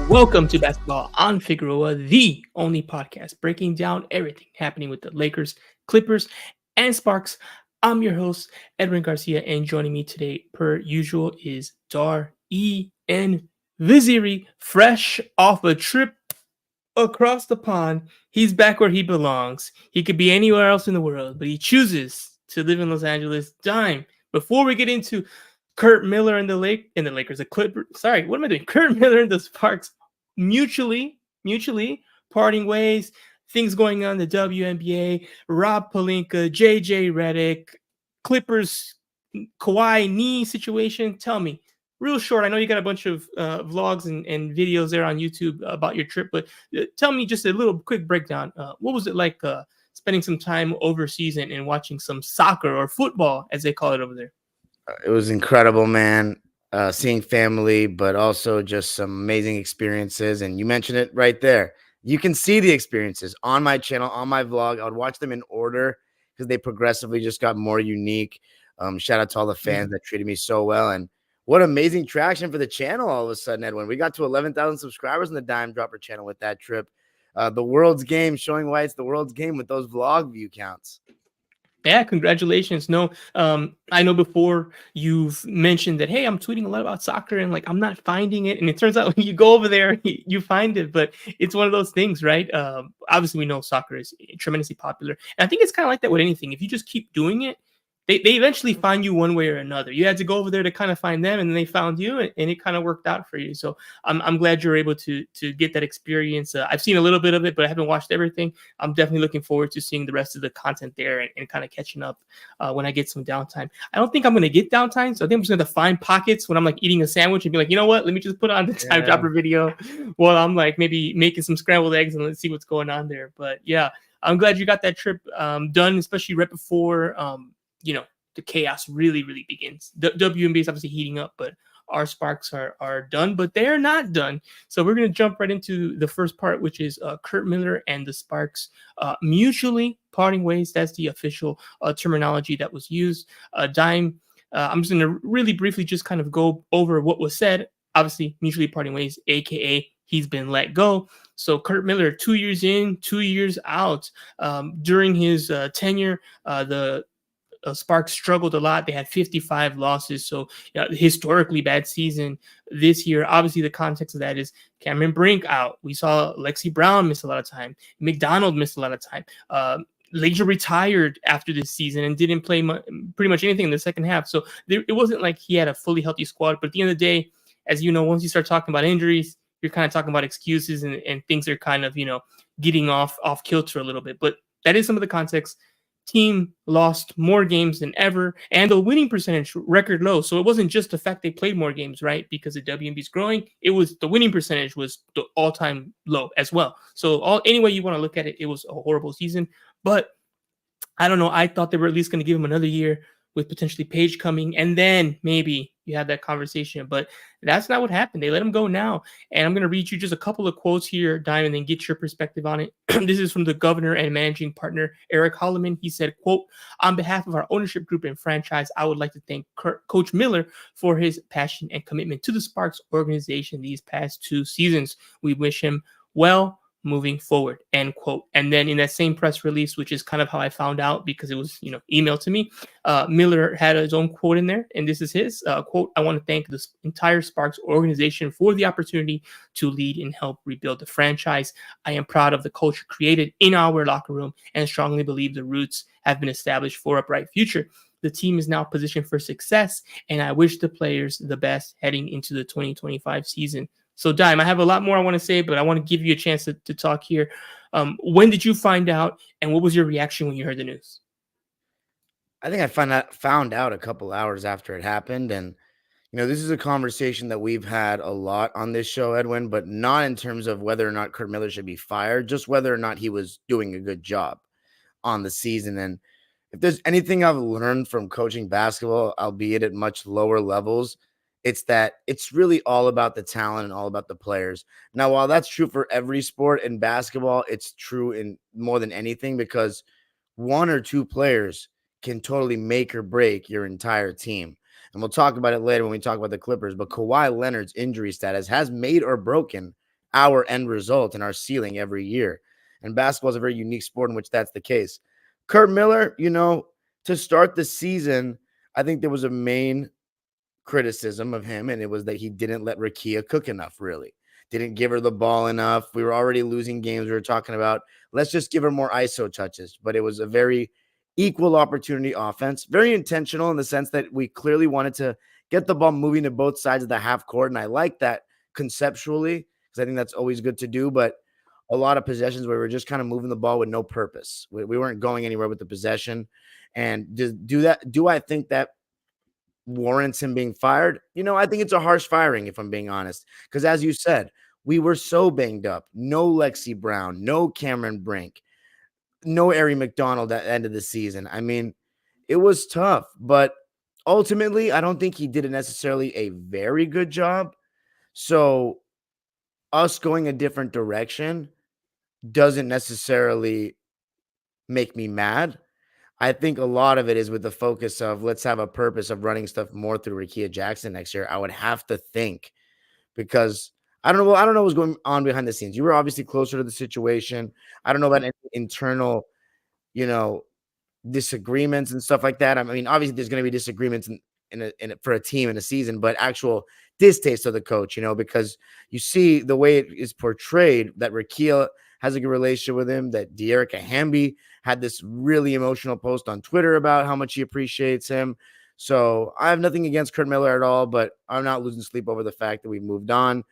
Welcome to Basketball on Figueroa, the only podcast breaking down everything happening with the Lakers, Clippers, and Sparks. I'm your host, Edwin Garcia, and joining me today, per usual, is Dar E.N. Viziri, fresh off a trip across the pond. He's back where he belongs. He could be anywhere else in the world, but he chooses to live in Los Angeles. Dime. Before we get into Curt Miller and the Lakers, the Clippers. Sorry, what am I doing? Curt Miller and the Sparks mutually parting ways. Things going on in the WNBA. Rob Pelinka, JJ Redick, Clippers, Kawhi knee situation. Tell me, real short. I know you got a bunch of vlogs and videos there on YouTube about your trip, but tell me just a little quick breakdown. What was it like spending some time overseas and watching some soccer or football, as they call it over there? It was incredible, man. Seeing family, but also just some amazing experiences. And you mentioned it right there. You can see the experiences on my channel, on my vlog. I would watch them in order because they progressively just got more unique. Shout out to all the fans that treated me so well. And what amazing traction for the channel all of a sudden, Edwin. We got to 11,000 subscribers on the Dime Dropper channel with that trip. The world's game, showing why it's the world's game with those vlog view counts. Yeah, congratulations. No, I know before you've mentioned that, hey, I'm tweeting a lot about soccer and I'm not finding it. And it turns out when you go over there, you find it. But it's one of those things, right? Obviously, we know soccer is tremendously popular. And I think it's kind of like that with anything. If you just keep doing it, they eventually find you one way or another. You had to go over there to kind of find them, and then they found you, and it kind of worked out for you. So I'm glad you're able to get that experience. I've seen a little bit of it, but I haven't watched everything. I'm definitely looking forward to seeing the rest of the content there and kind of catching up when I get some downtime. I don't think I'm going to get downtime, so I think I'm just going to find pockets when I'm eating a sandwich and be like, you know what? Let me just put on the Time Dropper video while I'm maybe making some scrambled eggs and let's see what's going on there. But yeah, I'm glad you got that trip done, especially right before the chaos really begins. The WNBA is obviously heating up, but our Sparks are done, but they're not done. So we're going to jump right into the first part, which is Curt Miller and the Sparks mutually parting ways. That's the official terminology that was used. Dime, I'm just going to really briefly just kind of go over what was said. Obviously, mutually parting ways, aka he's been let go. So Curt Miller, 2 years in, 2 years out. During his tenure, the Sparks struggled a lot. They had 55 losses, so historically bad season this year. Obviously, the context of that is Cameron Brink out. We saw Lexi Brown miss a lot of time. McDonald missed a lot of time. Laser retired after this season and didn't play pretty much anything in the second half. So it wasn't like he had a fully healthy squad. But at the end of the day, as you know, once you start talking about injuries, you're kind of talking about excuses and things are kind of, getting off kilter a little bit. But that is some of the context. Team lost more games than ever, and the winning percentage record low. So it wasn't just the fact they played more games, right? Because the WNBA is growing. It was the winning percentage was the all-time low as well. So any way you want to look at it, it was a horrible season. But I don't know. I thought they were at least going to give him another year with potentially Paige coming, and then maybe you had that conversation. But that's not what happened. They let him go now. And I'm going to read you just a couple of quotes here, Dime, and then get your perspective on it. This is from the governor and managing partner, Eric Holloman. He said, quote, "On behalf of our ownership group and franchise, I would like to thank Coach Miller for his passion and commitment to the Sparks organization these past 2 seasons. We wish him well moving forward," end quote. And then in that same press release, which is kind of how I found out because it was, emailed to me, Miller had his own quote in there, and this is his quote: "I want to thank the entire Sparks organization for the opportunity to lead and help rebuild the franchise. I am proud of the culture created in our locker room and strongly believe the roots have been established for a bright future. The team is now positioned for success, and I wish the players the best heading into the 2025 season." So, Dime, I have a lot more I want to say, but I want to give you a chance to talk here. When did you find out, and what was your reaction when you heard the news? I think I found out a couple hours after it happened. And, this is a conversation that we've had a lot on this show, Edwin, but not in terms of whether or not Curt Miller should be fired, just whether or not he was doing a good job on the season. And if there's anything I've learned from coaching basketball, albeit at much lower levels, It's that it's really all about the talent and all about the players. Now, while that's true for every sport in basketball, it's true in more than anything because one or two players can totally make or break your entire team. And we'll talk about it later when we talk about the Clippers. But Kawhi Leonard's injury status has made or broken our end result and our ceiling every year. And basketball is a very unique sport in which that's the case. Curt Miller, to start the season, I think there was a main criticism of him, and it was that he didn't let Rakia cook enough, really. Didn't give her the ball enough. We were already losing games. We were talking about, let's just give her more ISO touches. But it was a very equal opportunity offense, very intentional in the sense that we clearly wanted to get the ball moving to both sides of the half court. And I like that conceptually because I think that's always good to do. But a lot of possessions where we're just kind of moving the ball with no purpose. We weren't going anywhere with the possession. And do I think that warrants him being fired? I think it's a harsh firing, if I'm being honest, because as you said, we were so banged up. No Lexi Brown, no Cameron Brink, no Ari McDonald at the end of the season. I mean, it was tough, but ultimately, I don't think he did necessarily a very good job. So us going a different direction doesn't necessarily make me mad. I think a lot of it is with the focus of let's have a purpose of running stuff more through Rickea Jackson next year. I would have to think because I don't know. I don't know what's going on behind the scenes. You were obviously closer to the situation. I don't know about any internal, disagreements and stuff like that. I mean, obviously there's going to be disagreements for a team in a season, but actual distaste of the coach, because you see the way it is portrayed that Rickea has a good relationship with him, that De'Erica Hamby had this really emotional post on Twitter about how much he appreciates him. So I have nothing against Curt Miller at all, but I'm not losing sleep over the fact that we moved on.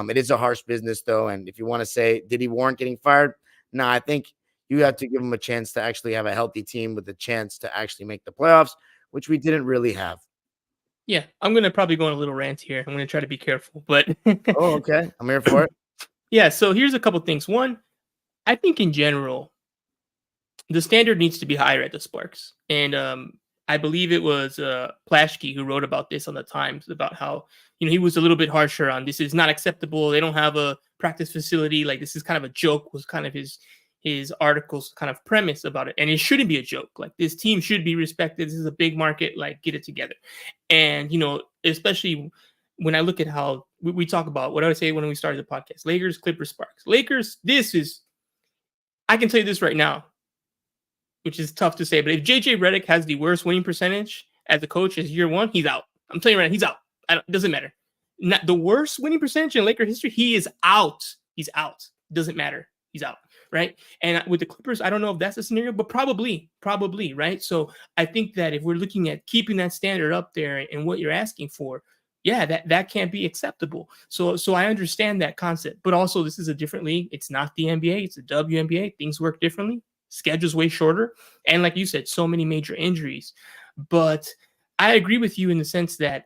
It is a harsh business, though. And if you want to say, did he warrant getting fired? No, I think you have to give him a chance to actually have a healthy team with a chance to actually make the playoffs, which we didn't really have. Yeah, I'm going to probably go on a little rant here. I'm going to try to be careful, but oh, okay. I'm here for it. Yeah, so here's a couple things. One, I think in general, the standard needs to be higher at the Sparks. And I believe it was Plashke who wrote about this on the Times, about how, he was a little bit harsher on this is not acceptable. They don't have a practice facility. Like, this is kind of a joke, was kind of his article's kind of premise about it. And it shouldn't be a joke. Like, this team should be respected. This is a big market. Like, get it together. And, especially when I look at how we talk about what I would say when we started the podcast, Lakers, Clippers, Sparks. Lakers, I can tell you this right now, which is tough to say, but if JJ Redick has the worst winning percentage as a coach as year one, he's out. I'm telling you right now, he's out. It doesn't matter. Not the worst winning percentage in Laker history, he is out. He's out. Doesn't matter. He's out. Right. And with the Clippers, I don't know if that's a scenario, but probably. Right. So I think that if we're looking at keeping that standard up there and what you're asking for, yeah, that can't be acceptable. So I understand that concept, but also this is a different league. It's not the NBA. It's the WNBA. Things work differently. Schedule's way shorter. And like you said, so many major injuries. But I agree with you in the sense that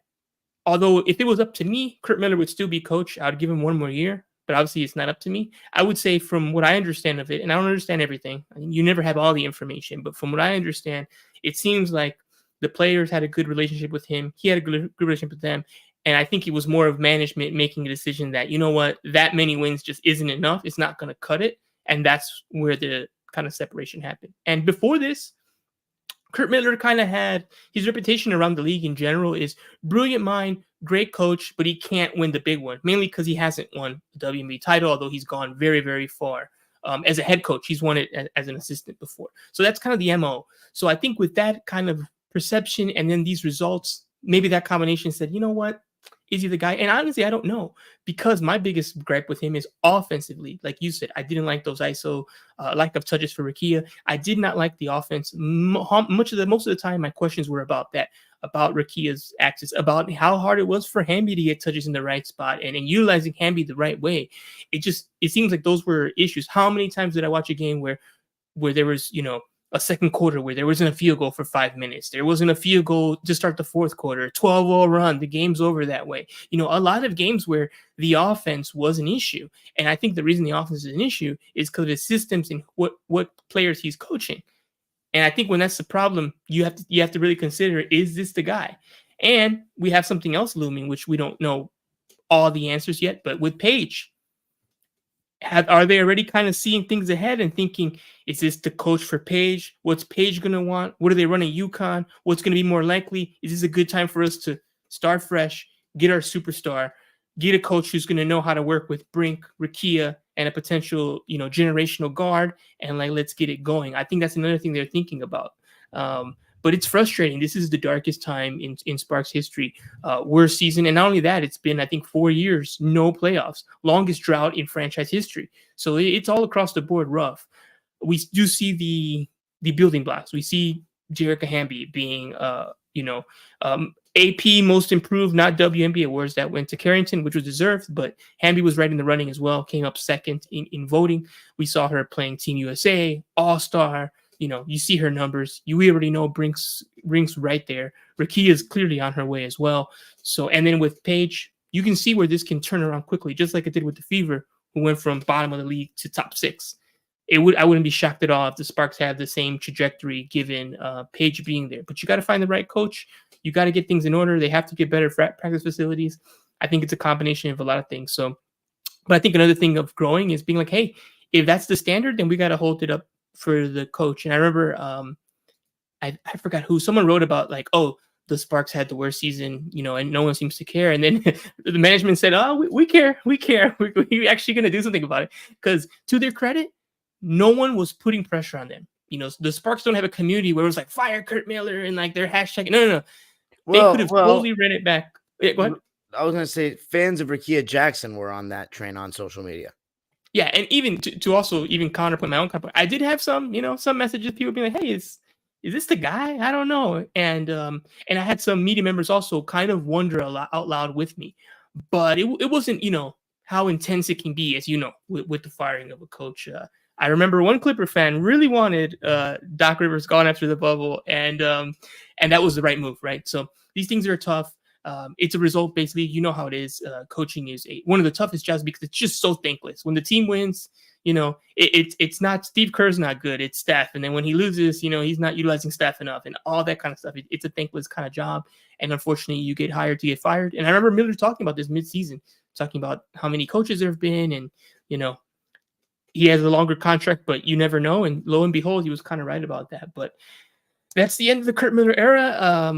although if it was up to me, Curt Miller would still be coach. I would give him one more year. But obviously it's not up to me. I would say from what I understand of it, and I don't understand everything. I mean, you never have all the information, but from what I understand, it seems like the players had a good relationship with him. He had a good relationship with them. And I think it was more of management making a decision that, that many wins just isn't enough. It's not going to cut it. And that's where the kind of separation happened. And before this, Curt Miller kind of had his reputation around the league in general is brilliant mind, great coach, but he can't win the big one, mainly because he hasn't won the WNBA title, although he's gone very, very far. As a head coach, he's won it as an assistant before. So that's kind of the MO. So I think with that kind of perception and then these results, maybe that combination said, you know what? Is he the guy? And honestly, I don't know, because my biggest gripe with him is offensively. Like you said, I didn't like those ISO lack of touches for Rickea. I did not like the offense. Most of the time, my questions were about that, about Rickea's access, about how hard it was for Hamby to get touches in the right spot and utilizing Hamby the right way. It seems like those were issues. How many times did I watch a game where there was, a second quarter where there wasn't a field goal for 5 minutes. There wasn't a field goal to start the fourth quarter, 12-0 run, the game's over that way. A lot of games where the offense was an issue. And I think the reason the offense is an issue is because of his systems and what players he's coaching. And I think when that's the problem, you have to really consider, is this the guy? And we have something else looming, which we don't know all the answers yet. But with Paige, are they already kind of seeing things ahead and thinking, is this the coach for Paige? What's Paige going to want? What are they running UConn? What's going to be more likely? Is this a good time for us to start fresh, get our superstar, get a coach who's going to know how to work with Brink, Rakia, and a potential, generational guard, and like, let's get it going. I think that's another thing they're thinking about. But it's frustrating. This is the darkest time in Sparks history. Worst season. And not only that, it's been, I think, 4 years, no playoffs. Longest drought in franchise history. So it's all across the board rough. We do see the building blocks. We see Jerica Hamby being, AP most improved, not WNBA awards. That went to Carrington, which was deserved, but Hamby was right in the running as well, came up second in voting. We saw her playing Team USA, All-Star. You see her numbers. We already know Brink's right there. Rakia is clearly on her way as well. So, and then with Paige, you can see where this can turn around quickly, just like it did with the Fever, who went from bottom of the league to top 6. I wouldn't be shocked at all if the Sparks had the same trajectory given Paige being there. But you got to find the right coach. You got to get things in order. They have to get better practice facilities. I think it's a combination of a lot of things. So, but I think another thing of growing is being like, hey, if that's the standard, then we got to hold it up for the coach. And I remember I forgot who, someone wrote about like, oh, the Sparks had the worst season, and no one seems to care. And then the management said, oh, we care. We're actually going to do something about it. Because to their credit, no one was putting pressure on them. The Sparks don't have a community where it was like, fire Curt Miller and like their hashtag. No. They could have totally ran it back. Yeah, go ahead. I was going to say fans of Rakia Jackson were on that train on social media. Yeah, and even to also even counterpoint my own counterpoint, I did have some, some messages, people being like, hey, is this the guy? I don't know. And I had some media members also kind of wonder out loud with me. But it wasn't, how intense it can be, as with the firing of a coach. I remember one Clipper fan really wanted Doc Rivers gone after the bubble, and that was the right move, right? So these things are tough. It's a result, basically. You know how it is. Coaching is one of the toughest jobs because it's just so thankless. When the team wins, it's not, Steve Kerr's not good. It's Steph. And then when he loses, he's not utilizing Steph enough and all that kind of stuff. It's a thankless kind of job. And unfortunately, you get hired to get fired. And I remember Miller talking about this mid-season, talking about how many coaches there have been. And, he has a longer contract, but you never know. And lo and behold, he was kind of right about that. But that's the end of the Curt Miller era.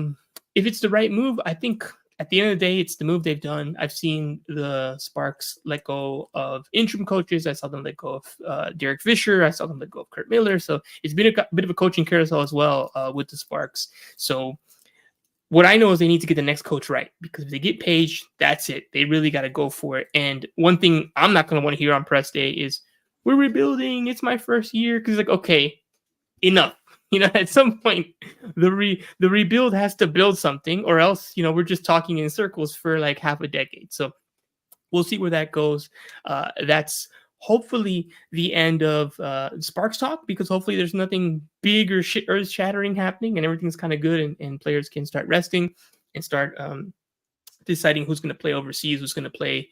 If it's the right move, I think at the end of the day, it's the move they've done. I've seen the Sparks let go of interim coaches. I saw them let go of Derek Fisher. I saw them let go of Curt Miller. So it's been a bit of a coaching carousel as well with the Sparks. So what I know is they need to get the next coach right, because if they get Paige, that's it. They really got to go for it. And one thing I'm not going to want to hear on press day is, we're rebuilding. It's my first year. Because like, okay, enough. At some point, the rebuild has to build something, or else, we're just talking in circles for like half a decade. So we'll see where that goes. That's hopefully the end of Sparks talk, because hopefully there's nothing big or earth-shattering happening, and everything's kind of good, and players can start resting and start deciding who's going to play overseas, who's going to play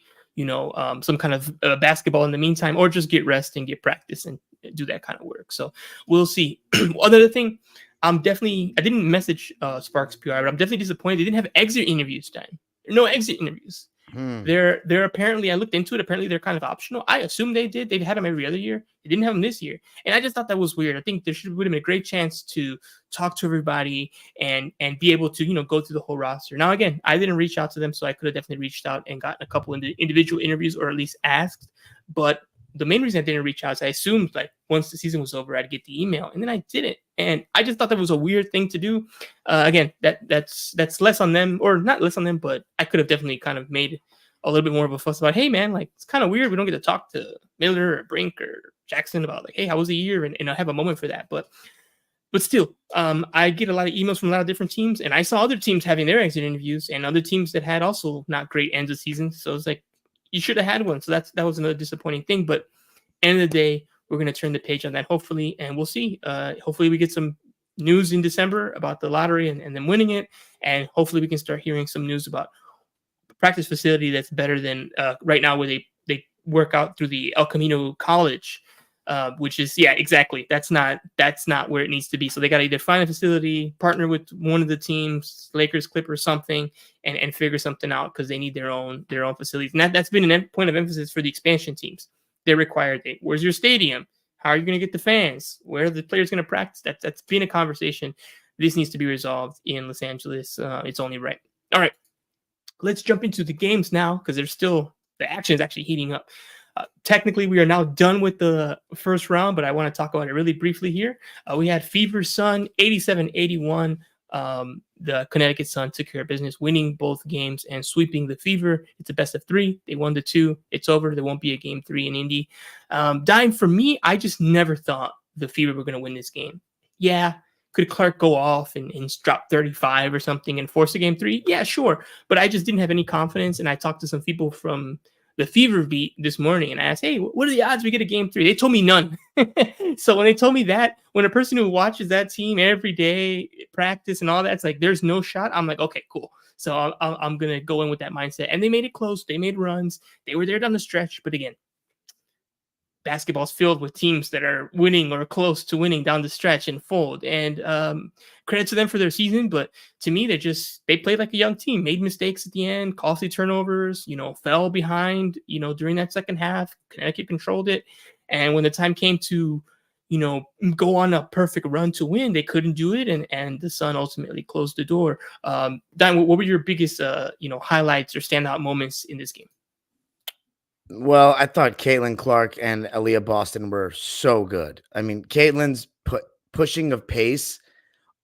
some kind of basketball in the meantime, or just get rest and get practice and do that kind of work. So we'll see. Another thing, I didn't message Sparks PR, but I'm definitely disappointed they didn't have exit interviews done. No exit interviews. They're apparently, I looked into it, apparently they're kind of optional. I assume they did. They've had them every other year. They didn't have them this year. And I just thought that was weird. I think there would have been a great chance to talk to everybody and be able to, go through the whole roster. Now, again, I didn't reach out to them, so I could have definitely reached out and gotten a couple individual interviews, or at least asked. But the main reason I didn't reach out is I assumed like once the season was over, I'd get the email, and then I didn't. And I just thought that was a weird thing to do. Again, that's less on them, or not less on them, but I could have definitely kind of made a little bit more of a fuss about, hey man, like it's kind of weird we don't get to talk to Miller or Brink or Jackson about like, hey, how was the year? And I have a moment for that. But still, I get a lot of emails from a lot of different teams, and I saw other teams having their exit interviews and other teams that had also not great ends of season. So it's like, you should have had one. So that was another disappointing thing. But end of the day, we're going to turn the page on that, hopefully, and we'll see. Hopefully we get some news in December about the lottery and them winning it, and hopefully we can start hearing some news about a practice facility that's better than right now, where they work out through the El Camino College which is, yeah, exactly. That's not where it needs to be. So they got to either find a facility, partner with one of the teams, Lakers, Clippers, something, and figure something out, because they need their own facilities. And that's been a point of emphasis for the expansion teams. They're required. Where's your stadium? How are you going to get the fans? Where are the players going to practice? That's been a conversation. This needs to be resolved in Los Angeles. It's only right. All right, let's jump into the games now, because the action is actually heating up. Technically, we are now done with the first round, but I want to talk about it really briefly here. We had Fever Sun 87-81. The Connecticut Sun took care of business, winning both games and sweeping the Fever. It's a best of 3. They won the 2. It's over. There won't be a game 3 in Indy. Dime, for me, I just never thought the Fever were going to win this game. Yeah. Could Clark go off and drop 35 or something and force a game 3? Yeah, sure. But I just didn't have any confidence. And I talked to some people from the Fever beat this morning, and I asked, hey, what are the odds we get a game 3? They told me none. So when they told me that, when a person who watches that team every day, practice and all that, it's like, there's no shot. I'm like, okay, cool. So I'm going to go in with that mindset. And they made it close. They made runs. They were there down the stretch. But again, basketball's filled with teams that are winning or close to winning down the stretch and fold. And credit to them for their season, but to me, they played like a young team, made mistakes at the end, costly turnovers, fell behind, during that second half. Connecticut controlled it. And when the time came to, go on a perfect run to win, they couldn't do it. And the Sun ultimately closed the door. Don, what were your biggest, highlights or standout moments in this game? Well, I thought Caitlin Clark and Aaliyah Boston were so good. I mean, Caitlin's pushing of pace,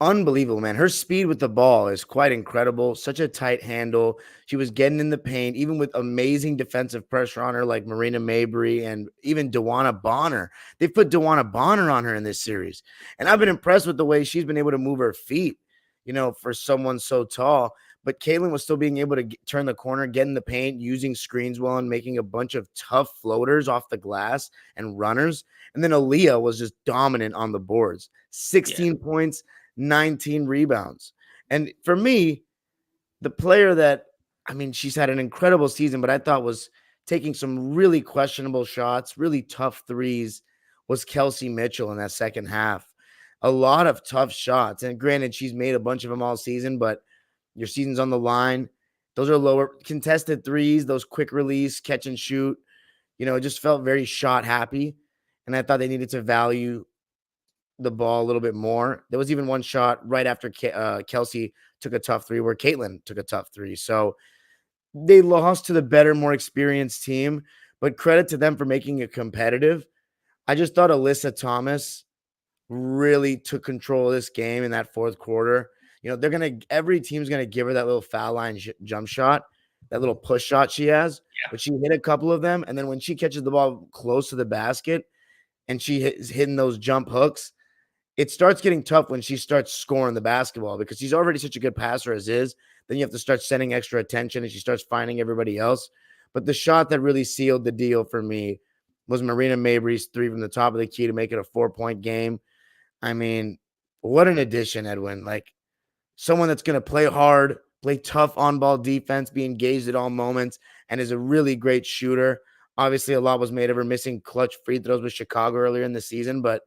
unbelievable, man. Her speed with the ball is quite incredible. Such a tight handle. She was getting in the paint, even with amazing defensive pressure on her, like Marina Mabry and even Dewana Bonner. They've put Dewana Bonner on her in this series. And I've been impressed with the way she's been able to move her feet, for someone so tall. But Caitlin was still being able to turn the corner, get in the paint, using screens well, and making a bunch of tough floaters off the glass and runners. And then Aaliyah was just dominant on the boards. 16 points, 19 rebounds. And for me, the player that, she's had an incredible season, but I thought was taking some really questionable shots, really tough threes, was Kelsey Mitchell in that second half. A lot of tough shots. And granted, she's made a bunch of them all season, but your season's on the line. Those are lower contested threes, those quick release, catch and shoot. It just felt very shot happy. And I thought they needed to value the ball a little bit more. There was even one shot right after Kelsey took a tough 3 where Caitlin took a tough 3. So they lost to the better, more experienced team, but credit to them for making it competitive. I just thought Alyssa Thomas really took control of this game in that fourth quarter. Every team's going to give her that little foul line jump shot, that little push shot she has, but she hit a couple of them. And then when she catches the ball close to the basket and she is hitting those jump hooks, it starts getting tough when she starts scoring the basketball, because she's already such a good passer as is. Then you have to start sending extra attention and she starts finding everybody else. But the shot that really sealed the deal for me was Marina Mabry's 3 from the top of the key to make it a 4-point game. What an addition, Edwin. Like, someone that's going to play hard, play tough on-ball defense, be engaged at all moments, and is a really great shooter. Obviously, a lot was made of her missing clutch free throws with Chicago earlier in the season, but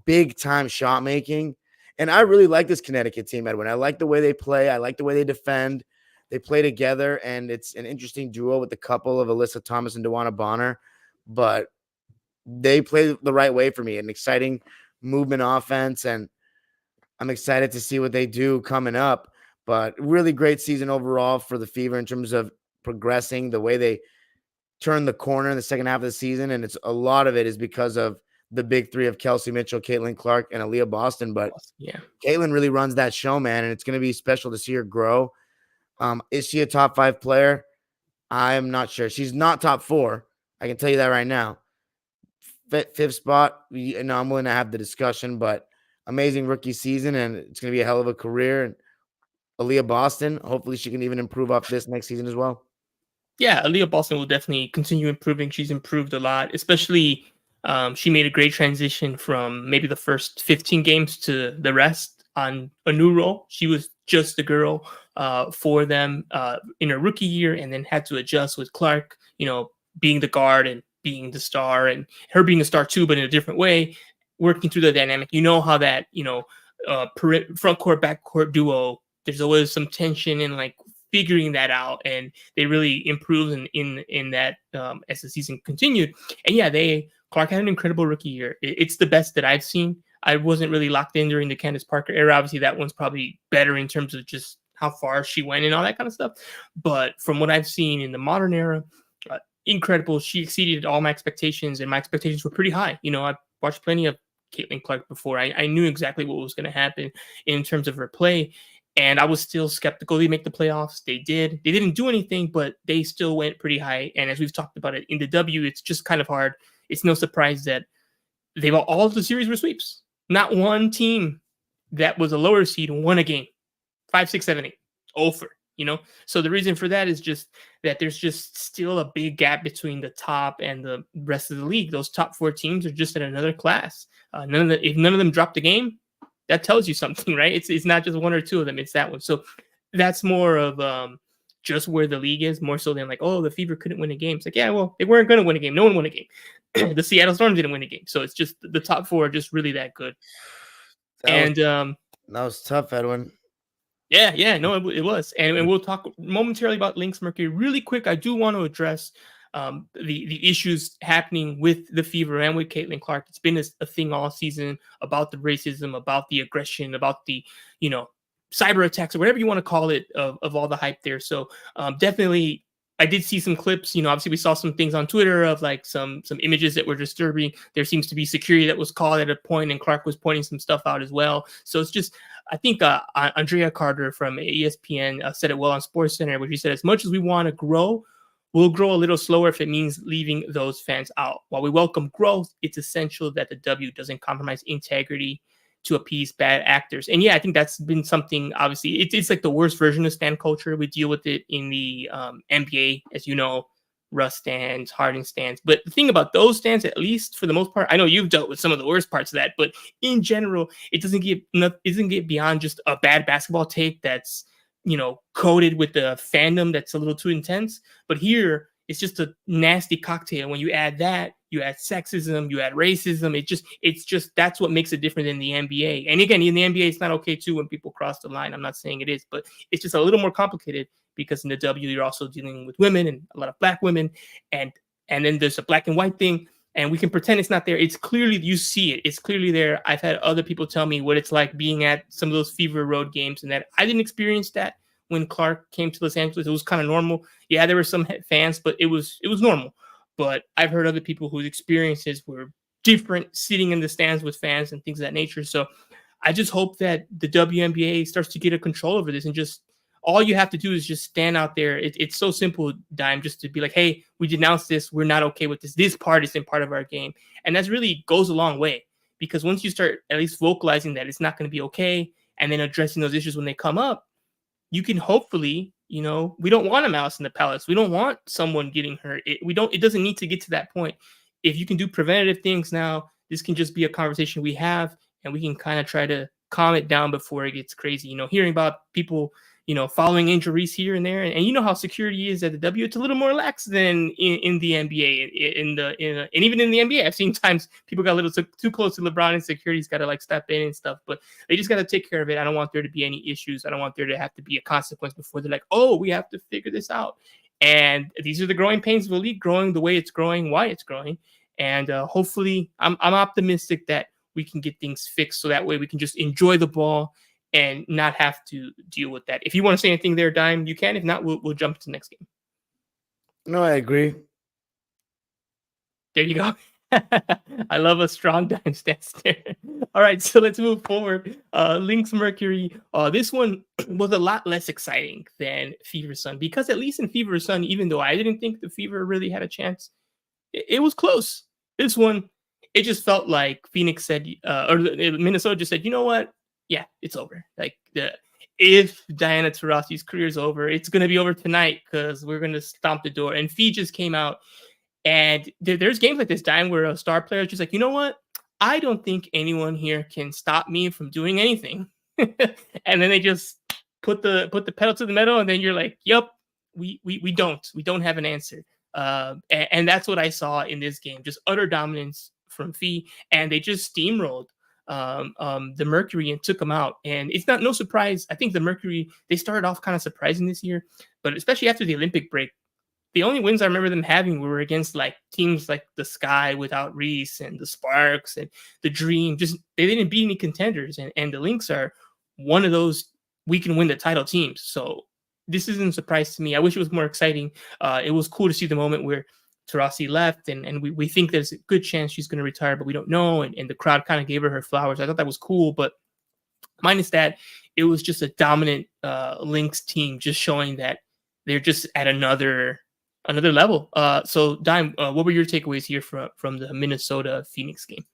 big-time shot making. And I really like this Connecticut team, Edwin. I like the way they play. I like the way they defend. They play together, and it's an interesting duo with the couple of Alyssa Thomas and Dewana Bonner. But they play the right way for me, an exciting movement offense, and I'm excited to see what they do coming up. But really great season overall for the Fever in terms of progressing, the way they turned the corner in the second half of the season. And a lot of it is because of the big 3 of Kelsey Mitchell, Caitlin Clark, and Aaliyah Boston. But Caitlin really runs that show, man. And it's going to be special to see her grow. Is she a top 5 player? I'm not sure. She's not top 4. I can tell you that right now. Fifth spot, I'm willing to have the discussion, but amazing rookie season, and it's going to be a hell of a career. And Aaliyah Boston, hopefully she can even improve off this next season as well. Yeah, Aaliyah Boston will definitely continue improving. She's improved a lot, especially she made a great transition from maybe the first 15 games to the rest on a new role. She was just the girl for them in her rookie year, and then had to adjust with Clark, being the guard and being the star and her being a star too, but in a different way, working through the dynamic. You know how that, front court, back court duo, there's always some tension and like figuring that out, and they really improved in that as the season continued. And yeah, Clark had an incredible rookie year. It's the best that I've seen. I wasn't really locked in during the Candace Parker era. Obviously, that one's probably better in terms of just how far she went and all that kind of stuff. But from what I've seen in the modern era, incredible. She exceeded all my expectations, and my expectations were pretty high. I've watched plenty of Caitlin Clark before. I knew exactly what was going to happen in terms of her play, and I was still skeptical they make the playoffs. They did. They didn't do anything, but they still went pretty high. And as we've talked about it in the W, it's just kind of hard. It's no surprise that all of the series were sweeps. Not one team that was a lower seed won a game. 5, 6, 7, 8. Over. So the reason for that is just that there's just still a big gap between the top and the rest of the league. Those top 4 teams are just in another class. If none of them drop the game, that tells you something, right? It's not just 1 or 2 of them. It's that one. So that's more of just where the league is, more so than like, oh, the Fever couldn't win a game. It's like, yeah, well, they weren't going to win a game. No one won a game. The Seattle Storm didn't win a game. So it's just the top 4 are just really that good. That was tough, Edwin. Yeah, no, it was. And we'll talk momentarily about Lynx Mercury. Really quick, I do want to address the issues happening with the Fever and with Caitlin Clark. It's been a thing all season about the racism, about the aggression, about the, cyber attacks or whatever you want to call it of all the hype there. So definitely, I did see some clips. Obviously we saw some things on Twitter of like some images that were disturbing. There seems to be security that was called at a point, and Clark was pointing some stuff out as well. So it's just, I think Andrea Carter from ESPN said it well on SportsCenter, where she said, as much as we want to grow, we'll grow a little slower if it means leaving those fans out. While we welcome growth, it's essential that the W doesn't compromise integrity to appease bad actors. And yeah, I think that's been something, obviously, it's like the worst version of stan culture. We deal with it in the NBA, as you know, Russ stands, Harden stands. But the thing about those stands, at least for the most part, I know you've dealt with some of the worst parts of that, but in general, it doesn't get beyond just a bad basketball take that's, coated with the fandom that's a little too intense. But here, it's just a nasty cocktail. When you add that, you add sexism, you add racism. It's just that's what makes it different than the NBA. And again, in the NBA, it's not okay too when people cross the line. I'm not saying it is, but it's just a little more complicated because in the W, you're also dealing with women and a lot of Black women, and then there's a black and white thing. And we can pretend it's not there. It's clearly, you see it. It's clearly there. I've had other people tell me what it's like being at some of those Fever road games, and that I didn't experience that when Clark came to Los Angeles. It was kind of normal. Yeah, there were some fans, but it was normal. But I've heard other people whose experiences were different, sitting in the stands with fans and things of that nature. So I just hope that the WNBA starts to get a control over this, and just all you have to do is just stand out there. It's so simple, Dime, just to be like, hey, we denounce this. We're not okay with this. This part isn't part of our game. And that really goes a long way, because once you start at least vocalizing that it's not going to be okay, and then addressing those issues when they come up, you can hopefully, we don't want a mouse in the palace. We don't want someone getting hurt. It doesn't need to get to that point. If you can do preventative things now, this can just be a conversation we have, and we can kind of try to calm it down before it gets crazy. Hearing about people, following injuries here and there, and you know how security is at the W. It's a little more lax than in the NBA. And even in the NBA, I've seen times people got a little too close to LeBron, and security's got to like step in and stuff. But they just got to take care of it. I don't want there to be any issues. I don't want there to have to be a consequence before they're like, oh, we have to figure this out. And these are the growing pains of the league, growing the way it's growing, why it's growing. And hopefully, I'm optimistic that we can get things fixed, so that way we can just enjoy the ball and not have to deal with that. If you want to say anything there, Dime, you can. If not, we'll jump to the next game. No, I agree. There you go. I love a strong Dime stance there. All right, so let's move forward. Lynx Mercury. This one was a lot less exciting than Fever Sun, because at least in Fever Sun, even though I didn't think the Fever really had a chance, it was close. This one, it just felt like Phoenix said, or Minnesota just said, you know what? Yeah, it's over. Like, if Diana Taurasi's career is over, it's going to be over tonight, because we're going to stomp the door. And Fee just came out, and there's games like this, Diane, where a star player is just like, you know what? I don't think anyone here can stop me from doing anything. And then they just put the pedal to the metal, and then you're like, yep, we don't have an answer. And that's what I saw in this game, just utter dominance from Fee, and they just steamrolled the Mercury and took them out. And it's not no surprise. I think the Mercury, they started off kind of surprising this year, but especially after the Olympic break, the only wins I remember them having were against like teams like the Sky without Reese and the Sparks and the Dream. Just they didn't beat any contenders, and the Lynx are one of those we can win the title teams. So this isn't a surprise to me. I wish it was more exciting. It was cool to see the moment where Taurasi left, and we think there's a good chance she's going to retire, but we don't know. And the crowd kind of gave her flowers. I thought that was cool, but minus that, it was just a dominant Lynx team, just showing that they're just at another level. So Dime, what were your takeaways here from the Minnesota Phoenix game?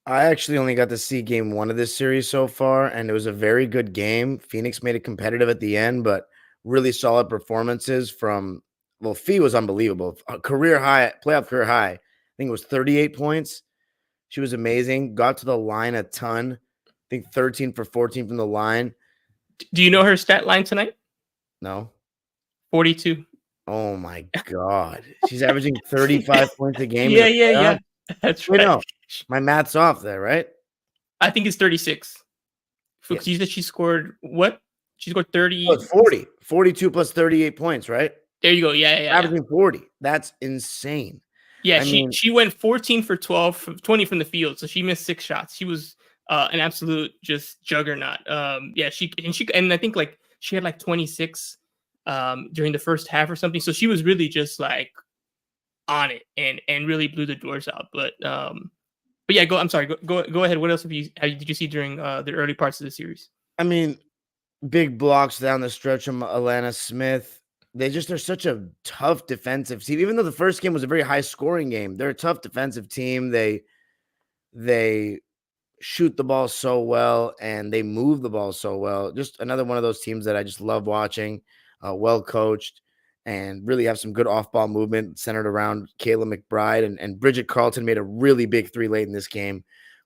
I actually only got to see game one of this series so far, and it was a very good game. Phoenix made it competitive at the end, but really solid performances from, well, Fee was unbelievable. A career high, playoff career high. I think it was 38 points. She was amazing. Got to the line a ton. I think 13 for 14 from the line. Do you know her stat line tonight? No. 42. Oh my God. She's averaging 35 points a game. Yeah. That's right. No, my math's off there, right? I think it's 36. Yeah. You said she scored what? She scored 30. Oh, it's 40. 42 plus 38 points, right? There you go. Yeah. Averaging 40. That's insane. Yeah, she went 14 for 12, 20 from the field, so she missed 6 shots. She was an absolute just juggernaut. And I think like she had like 26 during the first half or something. So she was really just like on it and really blew the doors out. But yeah, I'm sorry. Go ahead. What else did you see during the early parts of the series? I mean, big blocks down the stretch from Alana Smith. They're such a tough defensive team. Even though the first game was a very high scoring game, they're a tough defensive team. They shoot the ball so well and they move the ball so well. Just another one of those teams that I just love watching. Well coached and really have some good off ball movement centered around Kayla McBride, and Bridget Carlton made a really big three late in this game.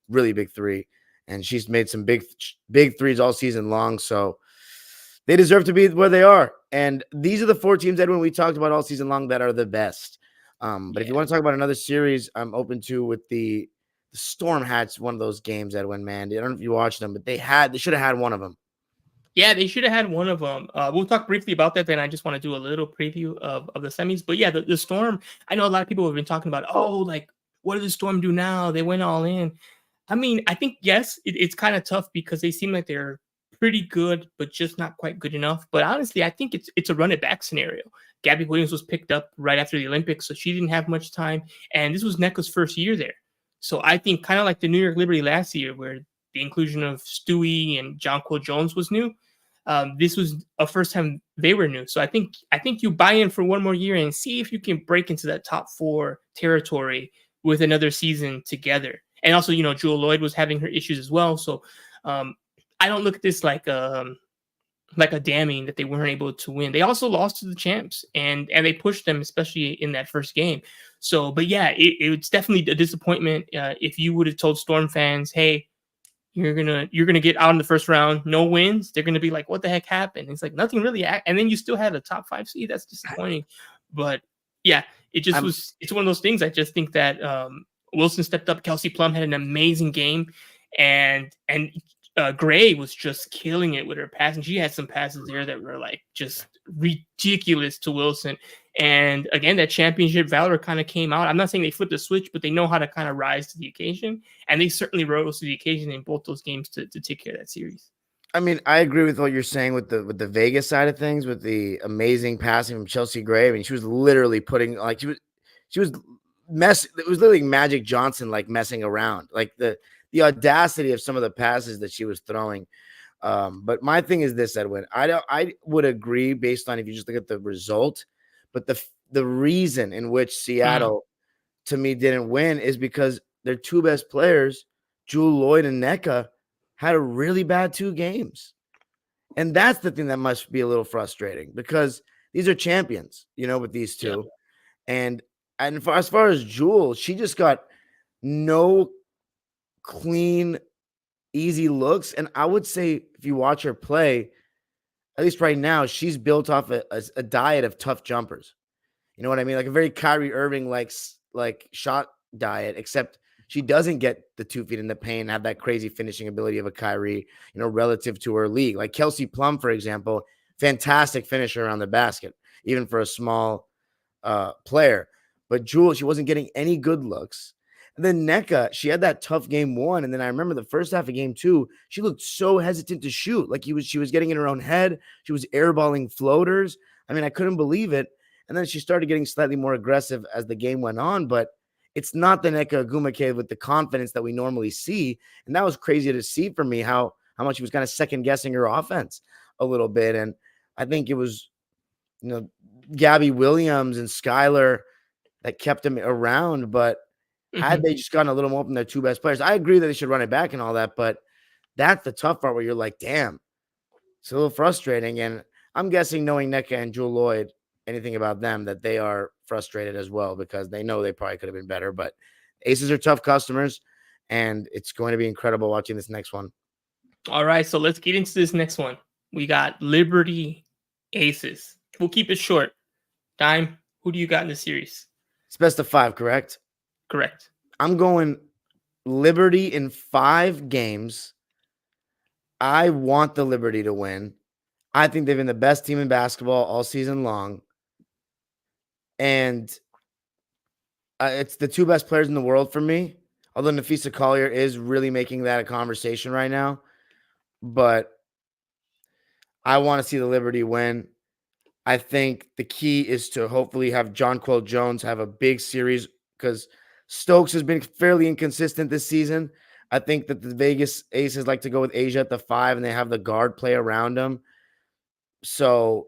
Really big three. And she's made some big threes all season long. So they deserve to be where they are. And these are the 4 teams, Edwin, we talked about all season long that are the best. But if you want to talk about another series, I'm open to with the Storm Hats, one of those games, Edwin, man. I don't know if you watched them, but they should have had one of them. Yeah, they should have had one of them. We'll talk briefly about that. Then I just want to do a little preview of the semis. But yeah, the Storm, I know a lot of people have been talking about, like, what does the Storm do now? They went all in. I mean, I think, yes, it's kind of tough because they seem like they're pretty good, but just not quite good enough. But honestly, I think it's a run it back scenario. Gabby Williams was picked up right after the Olympics, so she didn't have much time. And this was NECA's first year there. So I think kind of like the New York Liberty last year, where the inclusion of Stewie and Jonquil Jones was new. This was a first time they were new. So I think you buy in for one more year and see if you can break into that top 4 territory with another season together. And also, Jewel Lloyd was having her issues as well. So I don't look at this like a damning that they weren't able to win. They also lost to the champs and they pushed them, especially in that first game. So, but yeah, it's definitely a disappointment. If you would have told Storm fans, hey, you're gonna get out in the first round, no wins, they're gonna be like, what the heck happened? It's like nothing really, and then you still had a top 5 seed. That's disappointing. But yeah, it's one of those things. I just think that Wilson stepped up. Kelsey Plum had an amazing game, and Gray was just killing it with her passing. She had some passes there that were like just ridiculous to Wilson. And again, that championship valor kind of came out. I'm not saying they flipped the switch, but they know how to kind of rise to the occasion. And they certainly rose to the occasion in both those games to take care of that series. I mean, I agree with what you're saying with the Vegas side of things, with the amazing passing from Chelsea Gray. I mean, she was literally putting, like, she was it was literally Magic Johnson, like, messing around, like the audacity of some of the passes that she was throwing. But my thing is this, Edwin, I would agree based on if you just look at the result, but the reason in which Seattle to me didn't win is because their 2 best players, Jewel Lloyd and NECA, had a really bad 2 games. And that's the thing that must be a little frustrating because these are champions, with these 2. Yeah. And as far as Jewel, she just got no clean, easy looks. And I would say if you watch her play, at least right now, she's built off a diet of tough jumpers. You know what I mean? Like a very Kyrie Irving like shot diet, except she doesn't get the 2 feet in the paint and have that crazy finishing ability of a Kyrie, relative to her league. Like Kelsey Plum, for example, fantastic finisher around the basket, even for a small player. But Jewel, she wasn't getting any good looks. And then Nneka, she had that tough game 1. And then I remember the first half of game 2, she looked so hesitant to shoot. Like she was getting in her own head. She was airballing floaters. I mean, I couldn't believe it. And then she started getting slightly more aggressive as the game went on. But it's not the Nneka Ogwumike with the confidence that we normally see. And that was crazy to see for me, how much she was kind of second guessing her offense a little bit. And I think it was, Gabby Williams and Skylar that kept him around. But had they just gotten a little more from their 2 best players, I agree that they should run it back and all that. But that's the tough part where you're like, damn, it's a little frustrating. And I'm guessing, knowing Nneka and Jewel Lloyd, anything about them, that they are frustrated as well, because they know they probably could have been better. But Aces are tough customers, and it's going to be incredible watching this next one. All right, so let's get into this next one. We got Liberty Aces. We'll keep it short. Dime, who do you got in the series? It's best of 5, correct? Correct. I'm going Liberty in 5 games. I want the Liberty to win. I think they've been the best team in basketball all season long. And it's the 2 best players in the world for me. Although Nafisa Collier is really making that a conversation right now. But I want to see the Liberty win. I think the key is to hopefully have Jonquel Jones have a big series, because Stokes has been fairly inconsistent this season. I think that the Vegas Aces like to go with Asia at the 5, and they have the guard play around him. So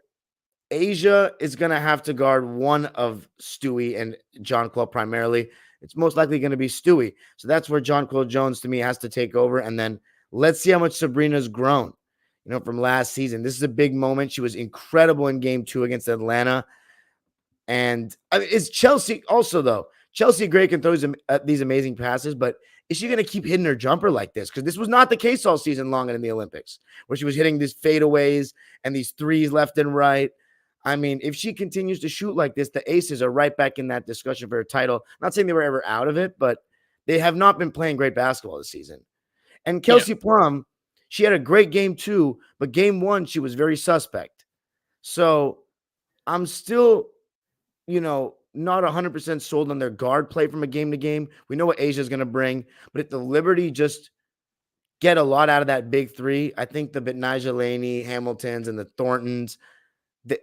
Asia is going to have to guard one of Stewie and Jonquel primarily. It's most likely going to be Stewie. So that's where Jonquel Jones, to me, has to take over. And then let's see how much Sabrina's grown, from last season. This is a big moment. She was incredible in game 2 against Atlanta. And it's Chelsea also, though. Chelsea Gray can throw these amazing passes, but is she going to keep hitting her jumper like this? Because this was not the case all season long in the Olympics, where she was hitting these fadeaways and these threes left and right. I mean, if she continues to shoot like this, the Aces are right back in that discussion for a title. I'm not saying they were ever out of it, but they have not been playing great basketball this season. And Kelsey Plum, she had a great game 2, but game 1, she was very suspect. So I'm still, not 100% sold on their guard play from a game to game. We know what Asia is going to bring, but if the Liberty just get a lot out of that big 3, I think the Betnijah Laney, Hamiltons, and the Thorntons,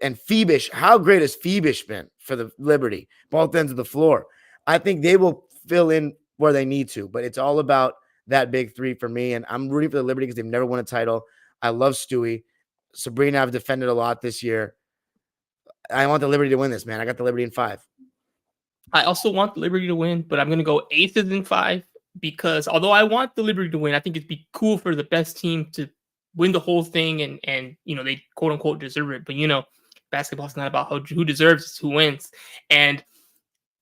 and Phoebish, how great has Phoebish been for the Liberty, both ends of the floor? I think they will fill in where they need to, but it's all about that big 3 for me. And I'm rooting for the Liberty because they've never won a title. I love Stewie. Sabrina, I've defended a lot this year. I want the Liberty to win this, man. I got the Liberty in 5. I also want the Liberty to win, but I'm going to go Aces in 5, because although I want the Liberty to win, I think it'd be cool for the best team to win the whole thing, and they quote unquote deserve it. But basketball's not about who deserves, it's who wins. And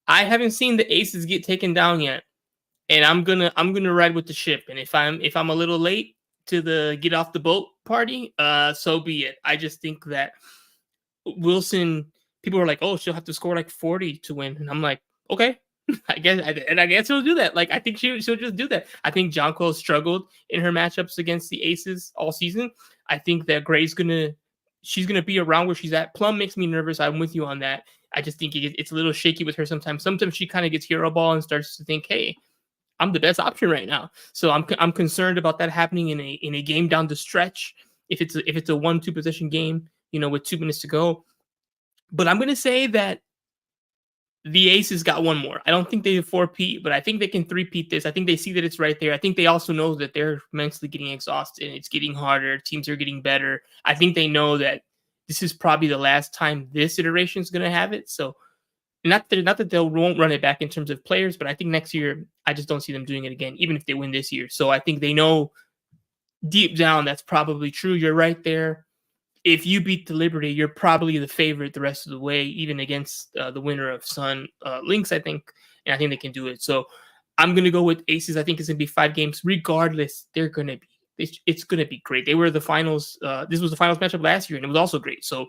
I haven't seen the Aces get taken down yet, and I'm gonna ride with the ship. And if I'm a little late to the get off the boat party, so be it. I just think that Wilson, people are like, oh, she'll have to score like 40 to win, and I'm like, okay. I guess she'll do that. Like, I think she'll just do that. I think Jonquel struggled in her matchups against the Aces all season. I think that Gray's she's gonna be around where she's at. Plum makes me nervous. I'm with you on that. I just think it's a little shaky with her sometimes. Sometimes she kind of gets hero ball and starts to think, hey, I'm the best option right now. So I'm concerned about that happening in a game down the stretch. If it's a 1-2 possession game, with 2 minutes to go. But I'm gonna say that the Aces got one more. I don't think they 4-peat, but I think they can 3-peat this. I think they see that it's right there. I think they also know that they're mentally getting exhausted and it's getting harder. Teams are getting better. I think they know that this is probably the last time this iteration is going to have it. So not that they won't run it back in terms of players, but I think next year, I just don't see them doing it again, even if they win this year. So I think they know deep down that's probably true. You're right there. If you beat the Liberty, you're probably the favorite the rest of the way, even against the winner of Sun Lynx, I think. And I think they can do it. So I'm going to go with Aces. I think it's going to be 5 games. Regardless, they're going to be, it's going to be great. They were the finals. This was the finals matchup last year, and it was also great. So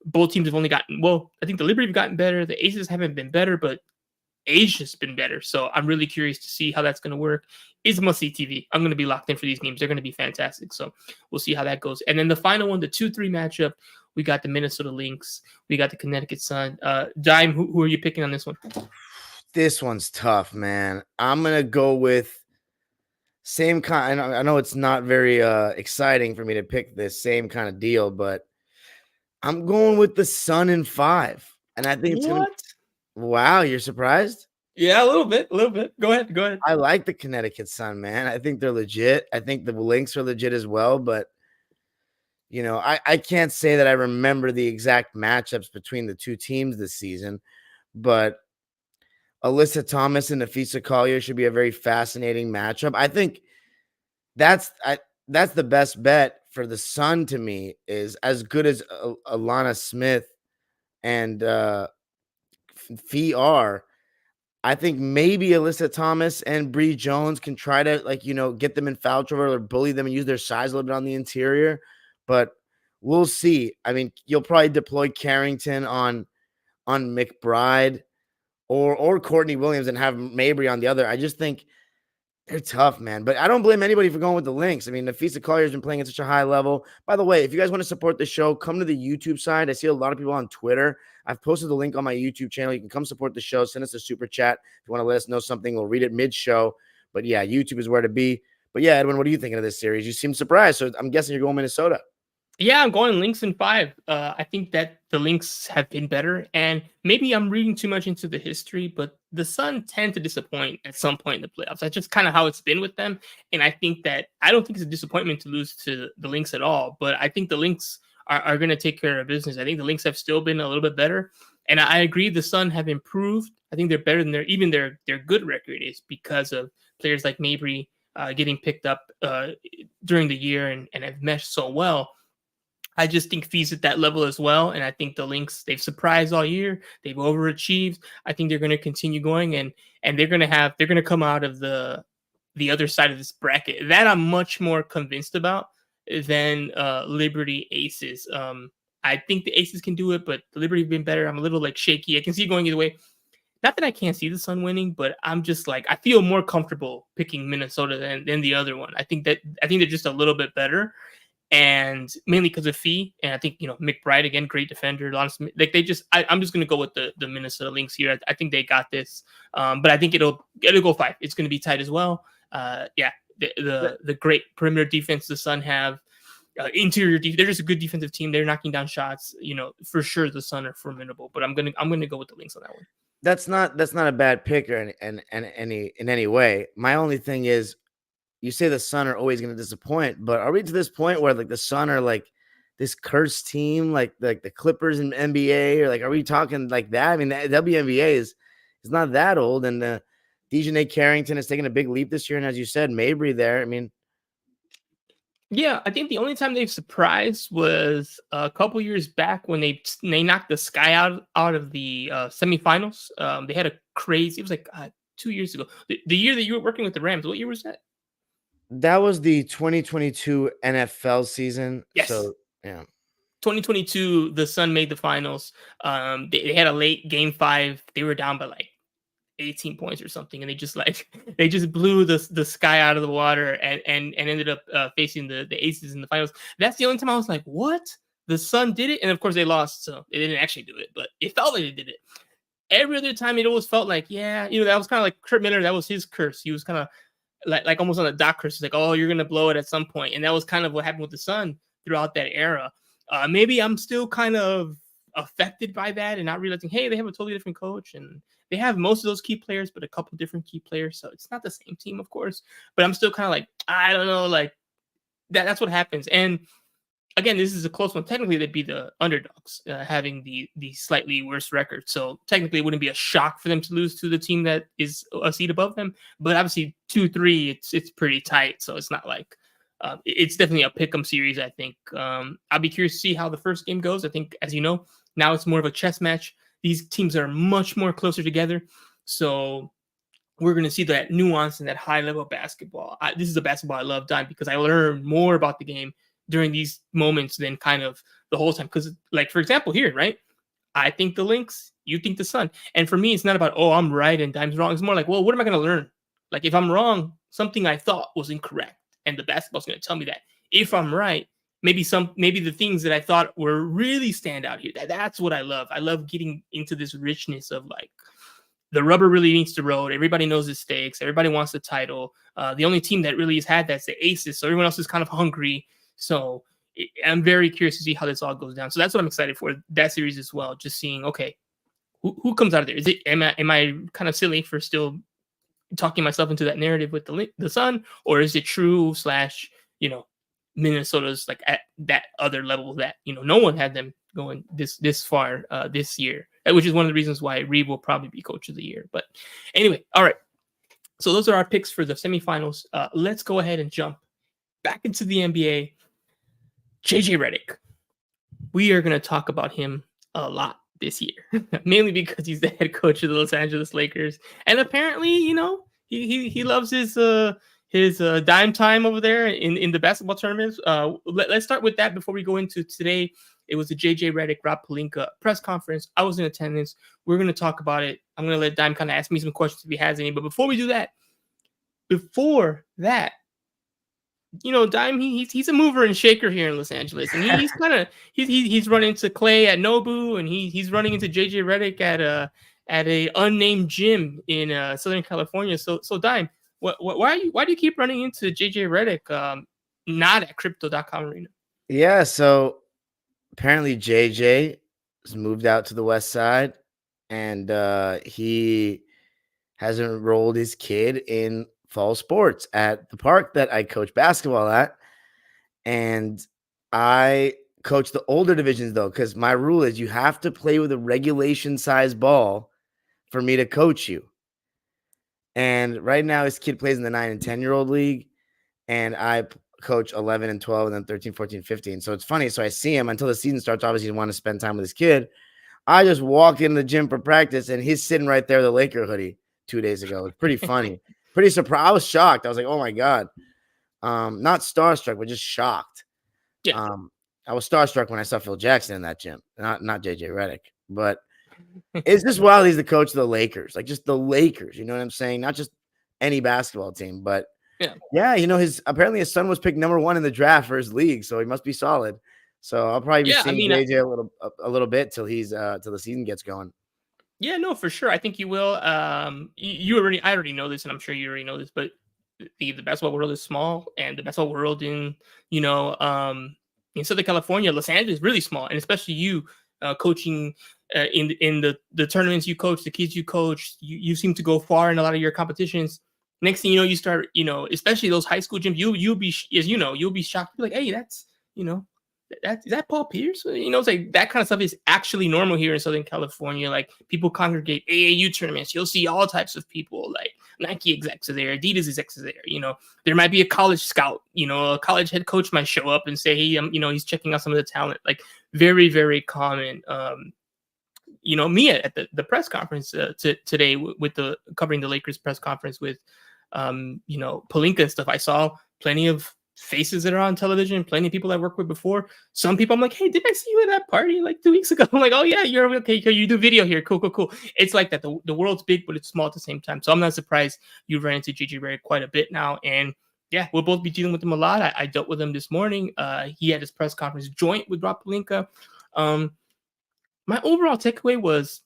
both teams have only gotten, well, I think the Liberty have gotten better. The Aces haven't been better, but Asia's been better. So I'm really curious to see how that's going to work. It's must-see TV. I'm going to be locked in for these games. They're going to be fantastic. So we'll see how that goes. And then the final one, the 2-3 matchup, we got the Minnesota Lynx. We got the Connecticut Sun. Dime, who are you picking on this one? This one's tough, man. I'm going to go with same kind. I know it's not very exciting for me to pick this same kind of deal, but I'm going with the Sun in 5. And I think it's going to. Wow, you're surprised? Yeah, a little bit. Go ahead. I like the Connecticut Sun, man. I think they're legit. I think the Lynx are legit as well, but I can't say that I remember the exact matchups between the two teams this season, but Alyssa Thomas and Nafisa Collier should be a very fascinating matchup. I think that's the best bet for the Sun to me, is as good as Alana Smith and Fee are. I think maybe Alyssa Thomas and Bree Jones can try to get them in foul trouble or bully them and use their size a little bit on the interior, but we'll see. I mean, you'll probably deploy Carrington on McBride or Courtney Williams and have Mabry on the other. I just think they're tough, man. But I don't blame anybody for going with the Lynx. I mean, Nafisa Collier has been playing at such a high level. By the way, if you guys want to support the show, come to the YouTube side. I see a lot of people on Twitter. I've posted the link on my YouTube channel. You can come support the show. Send us a super chat. If you want to let us know something, we'll read it mid-show. But yeah, YouTube is where to be. But yeah, Edwin, what are you thinking of this series? You seem surprised. So I'm guessing you're going Minnesota. Yeah, I'm going Lynx in 5. I think that the Lynx have been better, and maybe I'm reading too much into the history, but the Sun tend to disappoint at some point in the playoffs. That's just kind of how it's been with them, and I don't think it's a disappointment to lose to the Lynx at all, but I think the Lynx are going to take care of business. I think the Lynx have still been a little bit better, and I agree the Sun have improved. I think they're better than their good record is because of players like Mabry getting picked up during the year and have meshed so well. I just think Fee's at that level as well. And I think the Lynx, they've surprised all year. They've overachieved. I think they're going to continue going and they're going to come out of the other side of this bracket. That I'm much more convinced about than Liberty Aces. I think the Aces can do it, but the Liberty have been better. I'm a little shaky. I can see it going either way. Not that I can't see the Sun winning, but I'm just I feel more comfortable picking Minnesota than the other one. I think they're just a little bit better. And mainly because of Fee, and I think McBride again, great defender. I'm just going to go with the Minnesota Lynx here. I think they got this, but I think it'll go 5. It's going to be tight as well. The great perimeter defense the Sun have, interior defense. They're just a good defensive team. They're knocking down shots. For sure the Sun are formidable. But I'm gonna go with the Lynx on that one. That's not a bad pick in any way. My only thing is, you say the Sun are always going to disappoint, but are we to this point where the Sun are this cursed team, like the Clippers in NBA, or are we talking like that? I mean, the WNBA is not that old, and Dejanay Carrington has taken a big leap this year, and as you said, Mabry there. I mean, yeah, I think the only time they've surprised was a couple years back when they knocked the Sky out of the semifinals. They had a crazy. It was 2 years ago, the year that you were working with the Rams. What year was that? That was the 2022 NFL season. Yes. So, yeah. 2022, the Sun made the finals. They had a late game 5. They were down by 18 points or something, and they just blew the Sky out of the water and ended up facing the Aces in the finals. That's the only time I was like, what? The Sun did it? And of course they lost, so they didn't actually do it, but it felt like they did it. Every other time it always felt like, that was kind of like Curt Miller. That was his curse. He was kind of like almost on a Doc curse. It's oh, you're gonna blow it at some point, and that was kind of what happened with the Sun throughout that era. Maybe I'm still kind of affected by that and not realizing, hey, they have a totally different coach and they have most of those key players, but a couple different key players, so it's not the same team, of course. But I'm still kind of I don't know, that's what happens. And again, this is a close one. Technically, they'd be the underdogs, having the slightly worse record. So technically, it wouldn't be a shock for them to lose to the team that is a seed above them. But obviously, 2-3, it's pretty tight. So it's not it's definitely a pick'em series. I think I'll be curious to see how the first game goes. I think, as you know, now it's more of a chess match. These teams are much more closer together. So we're going to see that nuance and that high level basketball. This is a basketball I love, Dime, because I learn more about the game during these moments than kind of the whole time. Because, like, for example, here, right? I think the Lynx, you think the Sun. And for me, it's not about, oh, I'm right and Dime's wrong. It's more like, well, what am I going to learn? Like, if I'm wrong, something I thought was incorrect, and the basketball's going to tell me that. If I'm right, maybe the things that I thought were really stand out here. That's what I love. I love getting into this richness of, like, the rubber really meets the road. Everybody knows the stakes. Everybody wants the title. The only team that really has had that's the Aces. So everyone else is kind of hungry. So I'm very curious to see how this all goes down. So that's what I'm excited for, that series as well. Just seeing, okay, who comes out of there? Is it am I kind of silly for still talking myself into that narrative with the Sun, or is it true / Minnesota's like at that other level that no one had them going this far this year, which is one of the reasons why Reed will probably be coach of the year. But anyway, all right. So those are our picks for the semifinals. Let's go ahead and jump back into the NBA. JJ Redick. We are going to talk about him a lot this year, mainly because he's the head coach of the Los Angeles Lakers, and apparently, he loves his dime time over there in the basketball tournaments. Let's start with that before we go into today. It was the JJ Redick, Rob Pelinka press conference. I was in attendance. We're going to talk about it. I'm going to let Dime kind of ask me some questions if he has any. But before we do that, Dime, he's a mover and shaker here in Los Angeles, and he's kind of he's running into Clay at Nobu, and he's running into JJ Redick at a unnamed gym in Southern California. So Dime, why do you keep running into JJ Redick, not at Crypto.com Arena? Yeah, so apparently JJ has moved out to the West Side, and he has enrolled his kid in fall sports at the park that I coach basketball at. And I coach the older divisions, though, because my rule is you have to play with a regulation size ball for me to coach you. And right now his kid plays in the 9 and 10-year-old league, and I coach 11 and 12 and then 13, 14, 15. So it's funny. So I see him until the season starts. Obviously, he want to spend time with his kid. I just walked in the gym for practice, and he's sitting right there, the Laker hoodie 2 days ago. It's pretty funny. Pretty surprised. I was shocked. I was like, oh my God. Not starstruck, but just shocked. Yeah. I was starstruck when I saw Phil Jackson in that gym, not JJ Redick. But it's just wild he's the coach of the Lakers, like just the Lakers, you know what I'm saying? Not just any basketball team, but yeah, apparently his son was picked number 1 in the draft for his league, so he must be solid. So I'll probably be seeing JJ a little bit till the season gets going. Yeah, no, for sure. I think you will. I already know this, and I'm sure you already know this, but the basketball world is small, and the basketball world in Southern California, Los Angeles, is really small, and especially you coaching in the tournaments you coach, the kids you coach, you seem to go far in a lot of your competitions. Next thing you know, you start, especially those high school gyms, you'll be shocked. You'll be like, hey, that's, is that Paul Pierce? It's like that kind of stuff is actually normal here in Southern California. Like, people congregate AAU tournaments. You'll see all types of people, like Nike execs are there, Adidas execs are there. There might be a college scout, a college head coach might show up and say, hey, he's checking out some of the talent. Like, very, very common. Me at the press conference today with covering the Lakers press conference with, Pelinka and stuff. I saw plenty of faces that are on television, plenty of people I worked with before. Some people I'm like, hey, did I see you at that party like 2 weeks ago? I'm like, oh yeah, you're okay. You do video here. Cool. It's like that. The world's big, but it's small at the same time. So I'm not surprised you ran into JJ Redick quite a bit now. And yeah, we'll both be dealing with him a lot. I dealt with him this morning. He had his press conference joint with Rob Pelinka. My overall takeaway was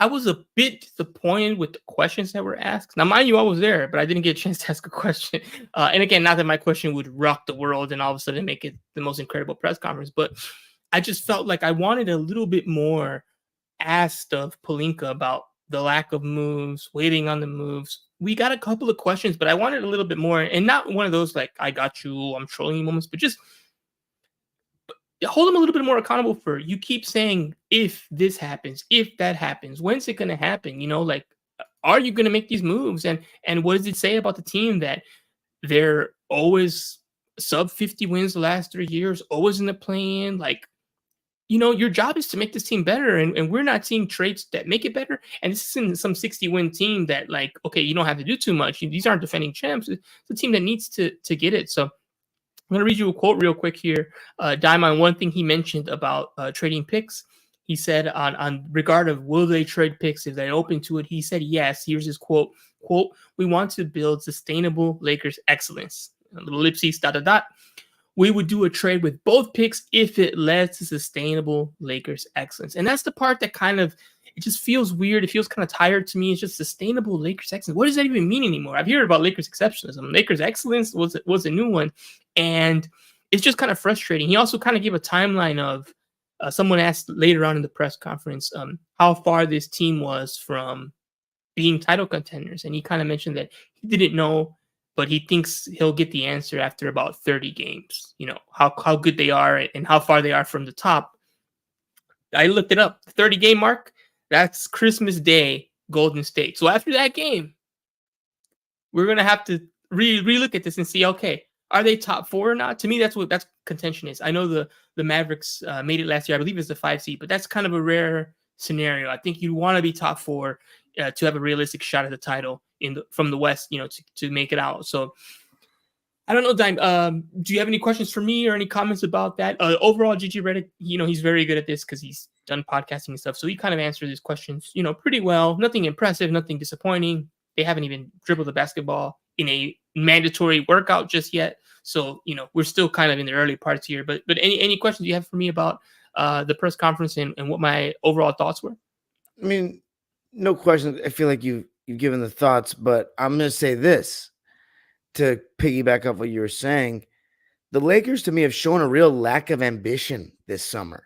I was a bit disappointed with the questions that were asked. Now, mind you, I was there, but I didn't get a chance to ask a question. And again, not that my question would rock the world and all of a sudden make it the most incredible press conference, but I just felt like I wanted a little bit more asked of Pelinka about the lack of moves, waiting on the moves. We got a couple of questions, but I wanted a little bit more, and not one of those like, I got you, I'm trolling you moments, but just hold them a little bit more accountable for, you keep saying, if this happens, if that happens, when's it going to happen? Like, are you going to make these moves? And what does it say about the team that they're always sub 50 wins the last 3 years, always in the play-in? Like, your job is to make this team better. And we're not seeing traits that make it better. And this isn't some 60-win team that, like, okay, you don't have to do too much. These aren't defending champs. It's a team that needs to get it. So I'm going to read you a quote real quick here. Dime, on one thing he mentioned about trading picks. He said on regard of will they trade picks if they're open to it, he said yes. Here's his quote, we want to build sustainable Lakers excellence. A little ellipses, dot, dot, dot. We would do a trade with both picks if it led to sustainable Lakers excellence. And that's the part that kind of, it just feels weird. It feels kind of tired to me. It's just sustainable Lakers excellence. What does that even mean anymore? I've heard about Lakers exceptionalism. Lakers excellence was a new one. And it's just kind of frustrating. He also kind of gave a timeline of, someone asked later on in the press conference how far this team was from being title contenders. And he kind of mentioned that he didn't know, but he thinks he'll get the answer after about 30 games, how good they are and how far they are from the top. I looked it up. 30 game mark, that's Christmas Day, Golden State. So after that game, we're going to have to re-look at this and see, okay, are they top 4 or not? To me, that's contention is. I know the Mavericks made it last year. I believe it's the 5 seed, but that's kind of a rare scenario. I think you want to be top 4 to have a realistic shot at the title from the West, to make it out. So I don't know, Dime. Do you have any questions for me or any comments about that? Overall, Gigi Redick, he's very good at this because he's done podcasting and stuff. So he kind of answered these questions, pretty well. Nothing impressive, nothing disappointing. They haven't even dribbled the basketball in a mandatory workout just yet. So, we're still kind of in the early parts here. But any questions you have for me about the press conference and what my overall thoughts were? I mean, no question. I feel like you've given the thoughts, but I'm going to say this to piggyback off what you were saying. The Lakers, to me, have shown a real lack of ambition this summer.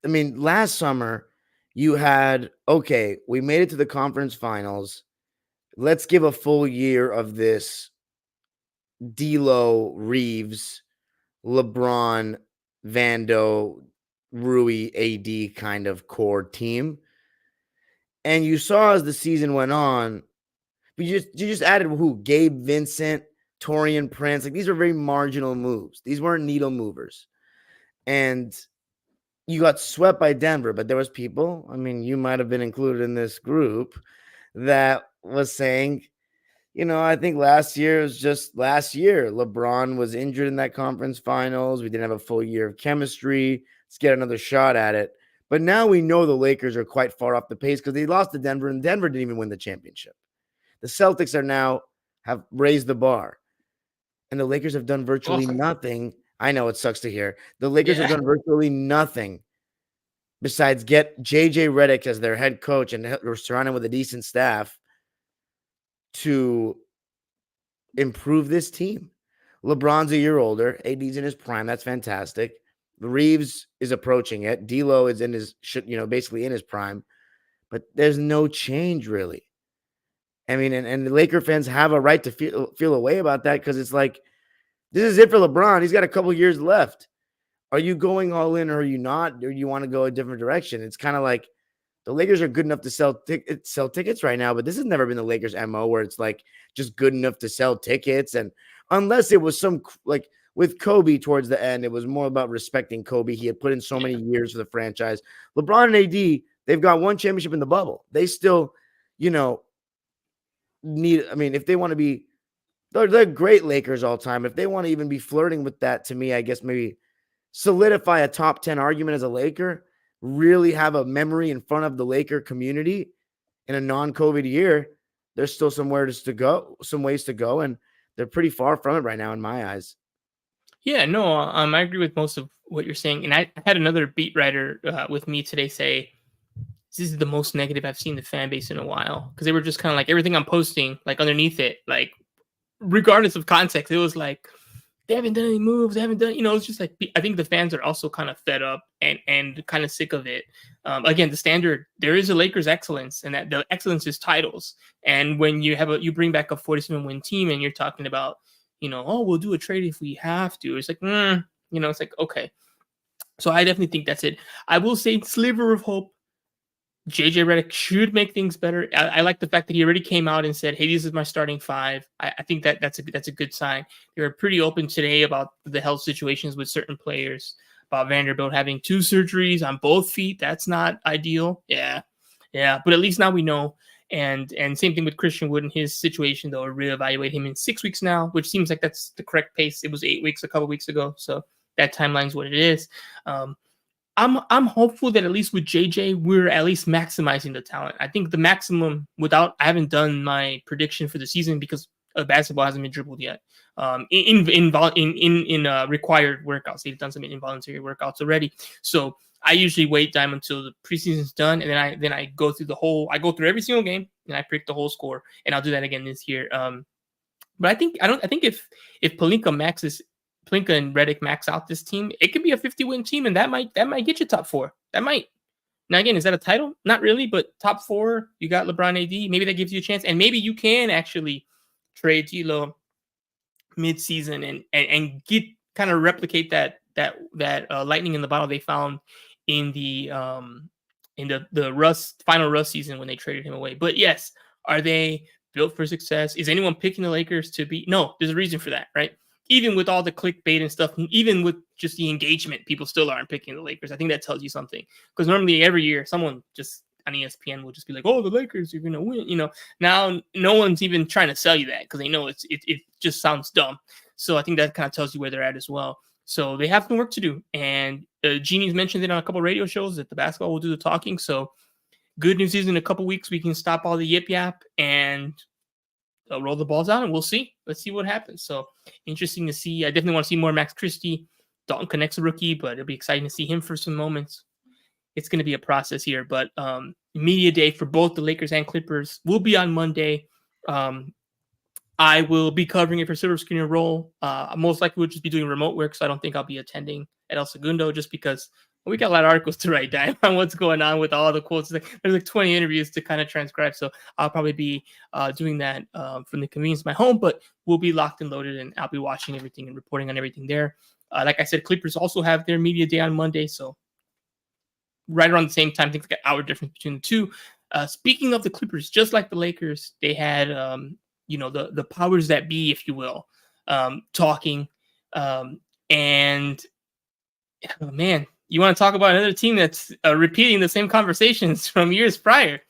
I mean, last summer, you had, okay, we made it to the conference finals. Let's give a full year of this D'Lo, Reeves, LeBron, Vando, Rui, AD kind of core team. And you saw as the season went on, but you just added who? Gabe Vincent, Taurean Prince. Like, these are very marginal moves. These weren't needle movers. And you got swept by Denver, but there was people, I mean, you might have been included in this group, that was saying, I think last year was just last year. LeBron was injured in that conference finals. We didn't have a full year of chemistry. Let's get another shot at it. But now we know the Lakers are quite far off the pace because they lost to Denver, and Denver didn't even win the championship. The Celtics have raised the bar, and the Lakers have done virtually nothing. I know it sucks to hear. The Lakers have done virtually nothing besides get JJ Redick as their head coach and we're surrounded with a decent staff to improve this team. LeBron's a year older. AD's in his prime. That's fantastic. Reeves is approaching it. D'Lo is in his, basically in his prime. But there's no change, really. I mean, and the Laker fans have a right to feel a way about that because it's like, this is it for LeBron. He's got a couple years left. Are you going all in or are you not? Or you want to go a different direction? It's kind of like the Lakers are good enough to sell tickets right now, but this has never been the Lakers' MO where it's like just good enough to sell tickets. And unless it was some like with Kobe towards the end, it was more about respecting Kobe. He had put in so many years for the franchise. LeBron and AD, they've got one championship in the bubble. They still, need, I mean, if they want to be, they're great Lakers all time. If they want to even be flirting with that, to me, I guess maybe solidify a top 10 argument as a Laker, really have a memory in front of the Laker community in a non-COVID year, there's still some ways to go, and they're pretty far from it right now in my eyes. Yeah, no, I agree with most of what you're saying. And I had another beat writer with me today say, this is the most negative I've seen the fan base in a while. Because they were just kind of like, everything I'm posting, like underneath it, like regardless of context, it was like, they haven't done any moves. They haven't done, it's just like, I think the fans are also kind of fed up and kind of sick of it. Again, the standard, there is a Lakers excellence, and that the excellence is titles. And when you bring back a 47-win team and you're talking about, we'll do a trade if we have to. It's like, it's like, okay. So I definitely think that's it. I will say sliver of hope. JJ Redick should make things better. I like the fact that he already came out and said, hey, this is my starting 5. I think that's a good sign. They were pretty open today about the health situations with certain players, about Vanderbilt having 2 surgeries on both feet. That's not ideal. Yeah. But at least now we know. And same thing with Christian Wood in his situation, though. Reevaluate him in 6 weeks now, which seems like that's the correct pace. It was 8 weeks a couple weeks ago, so that timeline's what it is. I'm hopeful that at least with JJ, we're at least maximizing the talent. I think the maximum I haven't done my prediction for the season because basketball hasn't been dribbled yet. In required workouts, they've done some involuntary workouts already. So I usually wait time until the preseason's done, and then I go through every single game and I predict the whole score, and I'll do that again this year. But I think if Pelinka and Redick max out this team, it could be a 50-win team, and that might get you top 4. That might. Now again, is that a title? Not really, but top 4. You got LeBron, AD. Maybe that gives you a chance, and maybe you can actually trade D'Lo mid-season and get kind of replicate that lightning in the bottle they found in the final Russ season when they traded him away. But yes, are they built for success? Is anyone picking the Lakers to be? No, there's a reason for that, right? Even with all the clickbait and stuff, even with just the engagement, people still aren't picking the Lakers. I think that tells you something, because normally every year someone just on ESPN will just be like, "Oh, the Lakers are gonna win." Now no one's even trying to sell you that because they know it just sounds dumb. So I think that kind of tells you where they're at as well. So they have some work to do, and Jeannie's mentioned it on a couple of radio shows that the basketball will do the talking. So good news is in a couple weeks we can stop all the yip yap and roll the balls out, and we'll see. Let's see what happens. So interesting to see. I definitely want to see more Max Christie. Dalton Connect's a rookie, but it'll be exciting to see him for some moments. It's going to be a process here, but media day for both the Lakers and Clippers will be on Monday. I will be covering it for Silver Screen and Roll. Most likely we'll just be doing remote work, so I don't think I'll be attending at El Segundo just because we got a lot of articles to write down on what's going on with all the quotes. There's like 20 interviews to kind of transcribe, so I'll probably be doing that from the convenience of my home, but we'll be locked and loaded, and I'll be watching everything and reporting on everything there. Like I said, Clippers also have their media day on Monday, so right around the same time. I think it's like an hour difference between the two. Speaking of the Clippers, just like the Lakers, they had the powers that be, if you will, talking. And man, you want to talk about another team that's repeating the same conversations from years prior?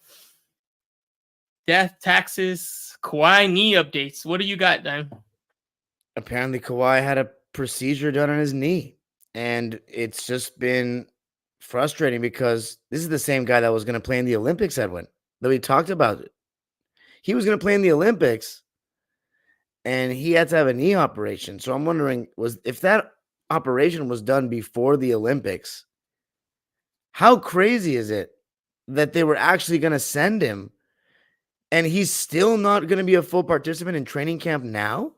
Death, taxes, Kawhi knee updates. What do you got, Dime? Apparently, Kawhi had a procedure done on his knee, and it's just been frustrating because this is the same guy that was going to play in the Olympics, Edwin, that we talked about it. He was going to play in the Olympics, and he had to have a knee operation. So I'm wondering, if that operation was done before the Olympics, how crazy is it that they were actually going to send him, and he's still not going to be a full participant in training camp now?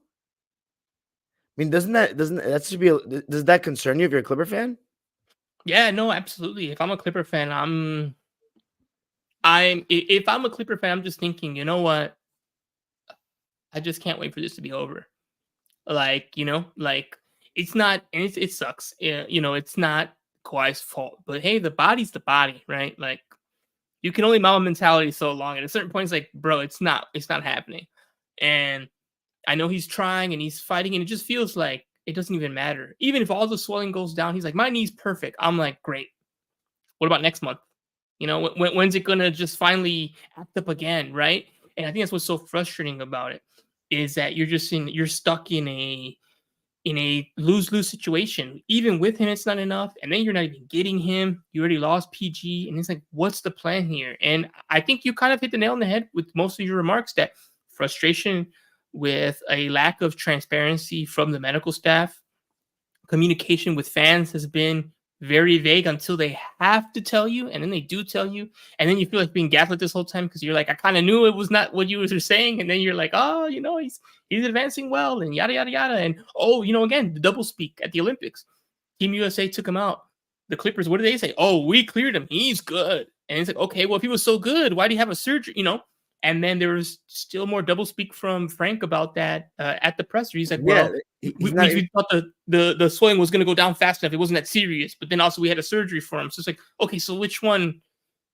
I mean, does that concern you if you're a Clipper fan? Yeah, no, absolutely. If I'm a Clipper fan, I'm just thinking, you know what? I just can't wait for this to be over. It's not, and it sucks. It's not Kawhi's fault, but hey, the body's the body, right? Like, you can only Mamba mentality so long. At a certain point, it's like, bro, it's not happening. And I know he's trying and he's fighting, and it just feels like it doesn't even matter. Even if all the swelling goes down, he's like, my knee's perfect. I'm like, great. What about next month? When's it gonna just finally act up again, right? And I think that's what's so frustrating about it, is that you're stuck in a lose-lose situation. Even with him, it's not enough, and then you're not even getting him. You already lost PG, and it's like, what's the plan here? And I think you kind of hit the nail on the head with most of your remarks, that frustration with a lack of transparency from the medical staff. Communication with fans has been very vague until they have to tell you, and then they do tell you, and then you feel like being gaslit this whole time because you're like, I kind of knew it was not what you were saying, and then you're like, oh, he's advancing well, and yada yada yada, and again, the double speak at the Olympics. Team USA took him out. The Clippers, what did they say? Oh, we cleared him. He's good. And it's like, okay, well, if he was so good, why do you have a surgery? And then there was still more double speak from Frank about that at the presser. He's like, well, we thought the swelling was going to go down fast enough. It wasn't that serious. But then also we had a surgery for him. So it's like, okay, so which one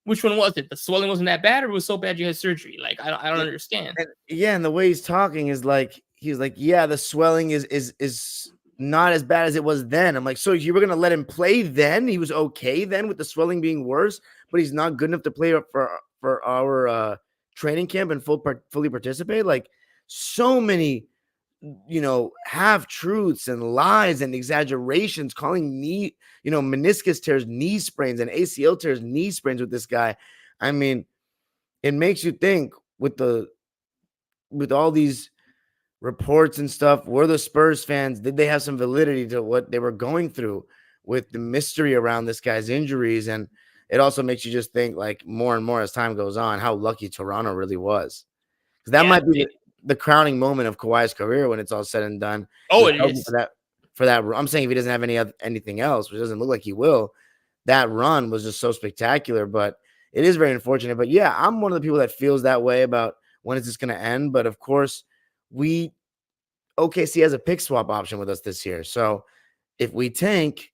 was it? The swelling wasn't that bad, or it was so bad you had surgery? Like, I don't understand. And the way he's talking is like, he's like, yeah, the swelling is not as bad as it was then. I'm like, so you were going to let him play then? He was okay then with the swelling being worse, but he's not good enough to play for our training camp and fully participate, like so many, half truths and lies and exaggerations, calling meniscus tears, knee sprains, and ACL tears, knee sprains with this guy. I mean, it makes you think with all these reports and stuff, were the Spurs fans, did they have some validity to what they were going through with the mystery around this guy's injuries? And it also makes you just think, like, more and more as time goes on, how lucky Toronto really was. Because that might be the crowning moment of Kawhi's career when it's all said and done. Oh, it is. For that, I'm saying if he doesn't have anything else, which doesn't look like he will, that run was just so spectacular. But it is very unfortunate. But yeah, I'm one of the people that feels that way about when is this going to end. But of course, OKC has a pick swap option with us this year. So if we tank,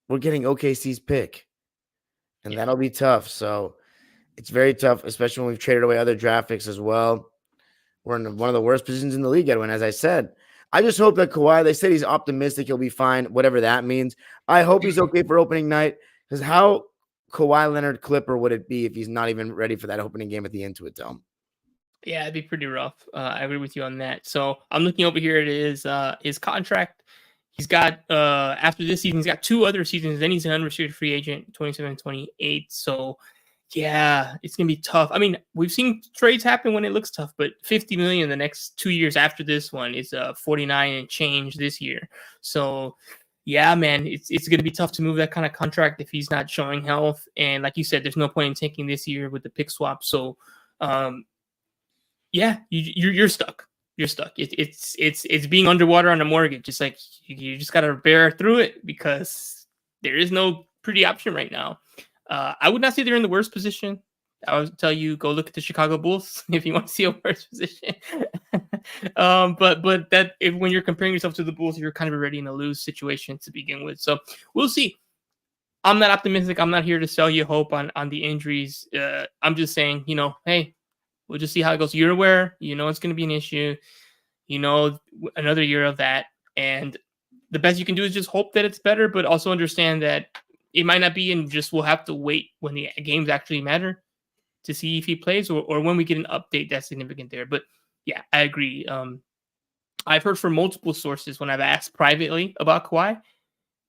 we're getting OKC's pick. And that'll be tough. So it's very tough, especially when we've traded away other draft picks as well. We're in one of the worst positions in the league, Edwin, as I said. I just hope that Kawhi, they said he's optimistic, he'll be fine, whatever that means. I hope he's okay for opening night, because how Kawhi Leonard Clipper would it be if he's not even ready for that opening game at the Intuit Dome? Yeah, it'd be pretty rough. I agree with you on that. So I'm looking over here at his contract. He's got, after this season, he's got 2 other seasons. Then he's an unrestricted free agent, 27, 28. So, yeah, it's going to be tough. I mean, we've seen trades happen when it looks tough, but $50 million the next 2 years after this one is 49 and change this year. So, yeah, man, it's going to be tough to move that kind of contract if he's not showing health. And like you said, there's no point in taking this year with the pick swap. So, yeah, you're stuck. You're stuck. It's being underwater on a mortgage. It's like you just gotta bear through it, because there is no pretty option right now. I would not say they're in the worst position. I would tell you, go look at the Chicago Bulls if you want to see a worse position. But that when you're comparing yourself to the Bulls, you're kind of already in a lose situation to begin with. So we'll see. I'm not optimistic. I'm not here to sell you hope on the injuries. I'm just saying, hey, we'll just see how it goes. You're aware, it's going to be an issue, another year of that. And the best you can do is just hope that it's better, but also understand that it might not be, and just we'll have to wait when the games actually matter to see if he plays, or when we get an update that's significant there. But yeah, I agree. I've heard from multiple sources when I've asked privately about Kawhi.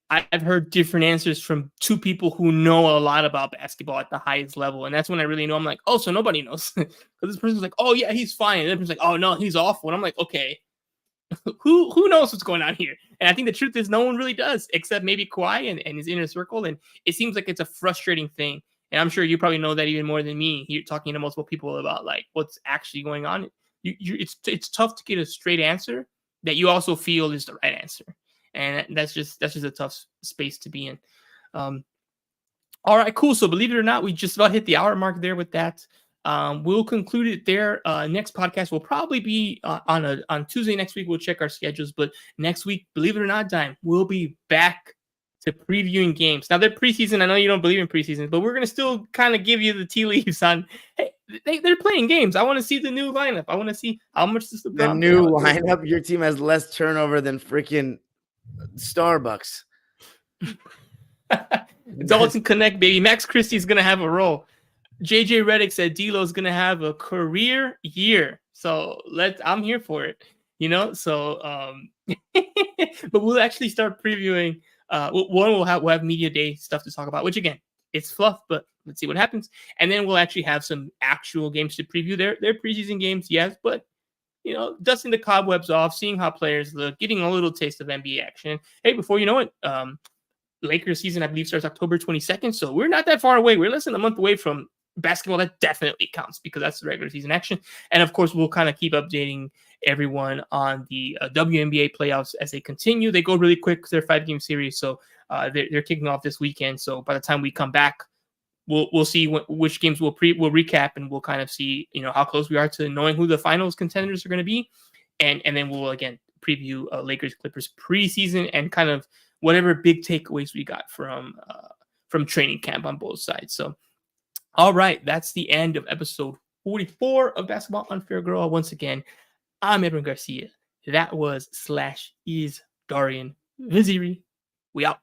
I've heard different answers from 2 people who know a lot about basketball at the highest level. And that's when I really know. I'm like, oh, so nobody knows. Because this person's like, oh, yeah, he's fine. And the person's like, oh, no, he's awful. And I'm like, okay, who knows what's going on here? And I think the truth is no one really does, except maybe Kawhi and his inner circle. And it seems like it's a frustrating thing. And I'm sure you probably know that even more than me. You're talking to multiple people about like what's actually going on. It's tough to get a straight answer that you also feel is the right answer. And that's just a tough space to be in. All right, cool. So believe it or not, we just about hit the hour mark there with that. We'll conclude it there. Next podcast will probably be on Tuesday next week. We'll check our schedules. But next week, believe it or not, Dime, we'll be back to previewing games. Now, they're preseason. I know you don't believe in preseason, but we're going to still kind of give you the tea leaves on, hey, they're playing games. I want to see the new lineup. I want to see how much this the new lineup. Your team has less turnover than freaking Starbucks. Dalton Connect, baby. Max Christie's gonna have a role. JJ Redick said D'Lo's gonna have a career year. So I'm here for it. So but we'll actually start previewing. We'll have media day stuff to talk about, which again, it's fluff, but let's see what happens. And then we'll actually have some actual games to preview. They're preseason games, yes, but dusting the cobwebs off, seeing how players look, getting a little taste of NBA action. Hey, before you know it, Lakers season, I believe, starts October 22nd. So we're not that far away. We're less than a month away from basketball. That definitely counts because that's the regular season action. And of course, we'll kind of keep updating everyone on the WNBA playoffs as they continue. They go really quick because they're 5-game series. So they're kicking off this weekend. So by the time we come back, we'll see which games we'll recap, and we'll kind of see how close we are to knowing who the finals contenders are going to be, and then we'll again preview Lakers Clippers preseason and kind of whatever big takeaways we got from training camp on both sides. So, all right, that's the end of episode 44 of Basketball on Figueroa. Once again, I'm Edwin Garcia. That was /is Darian Viziri. We out.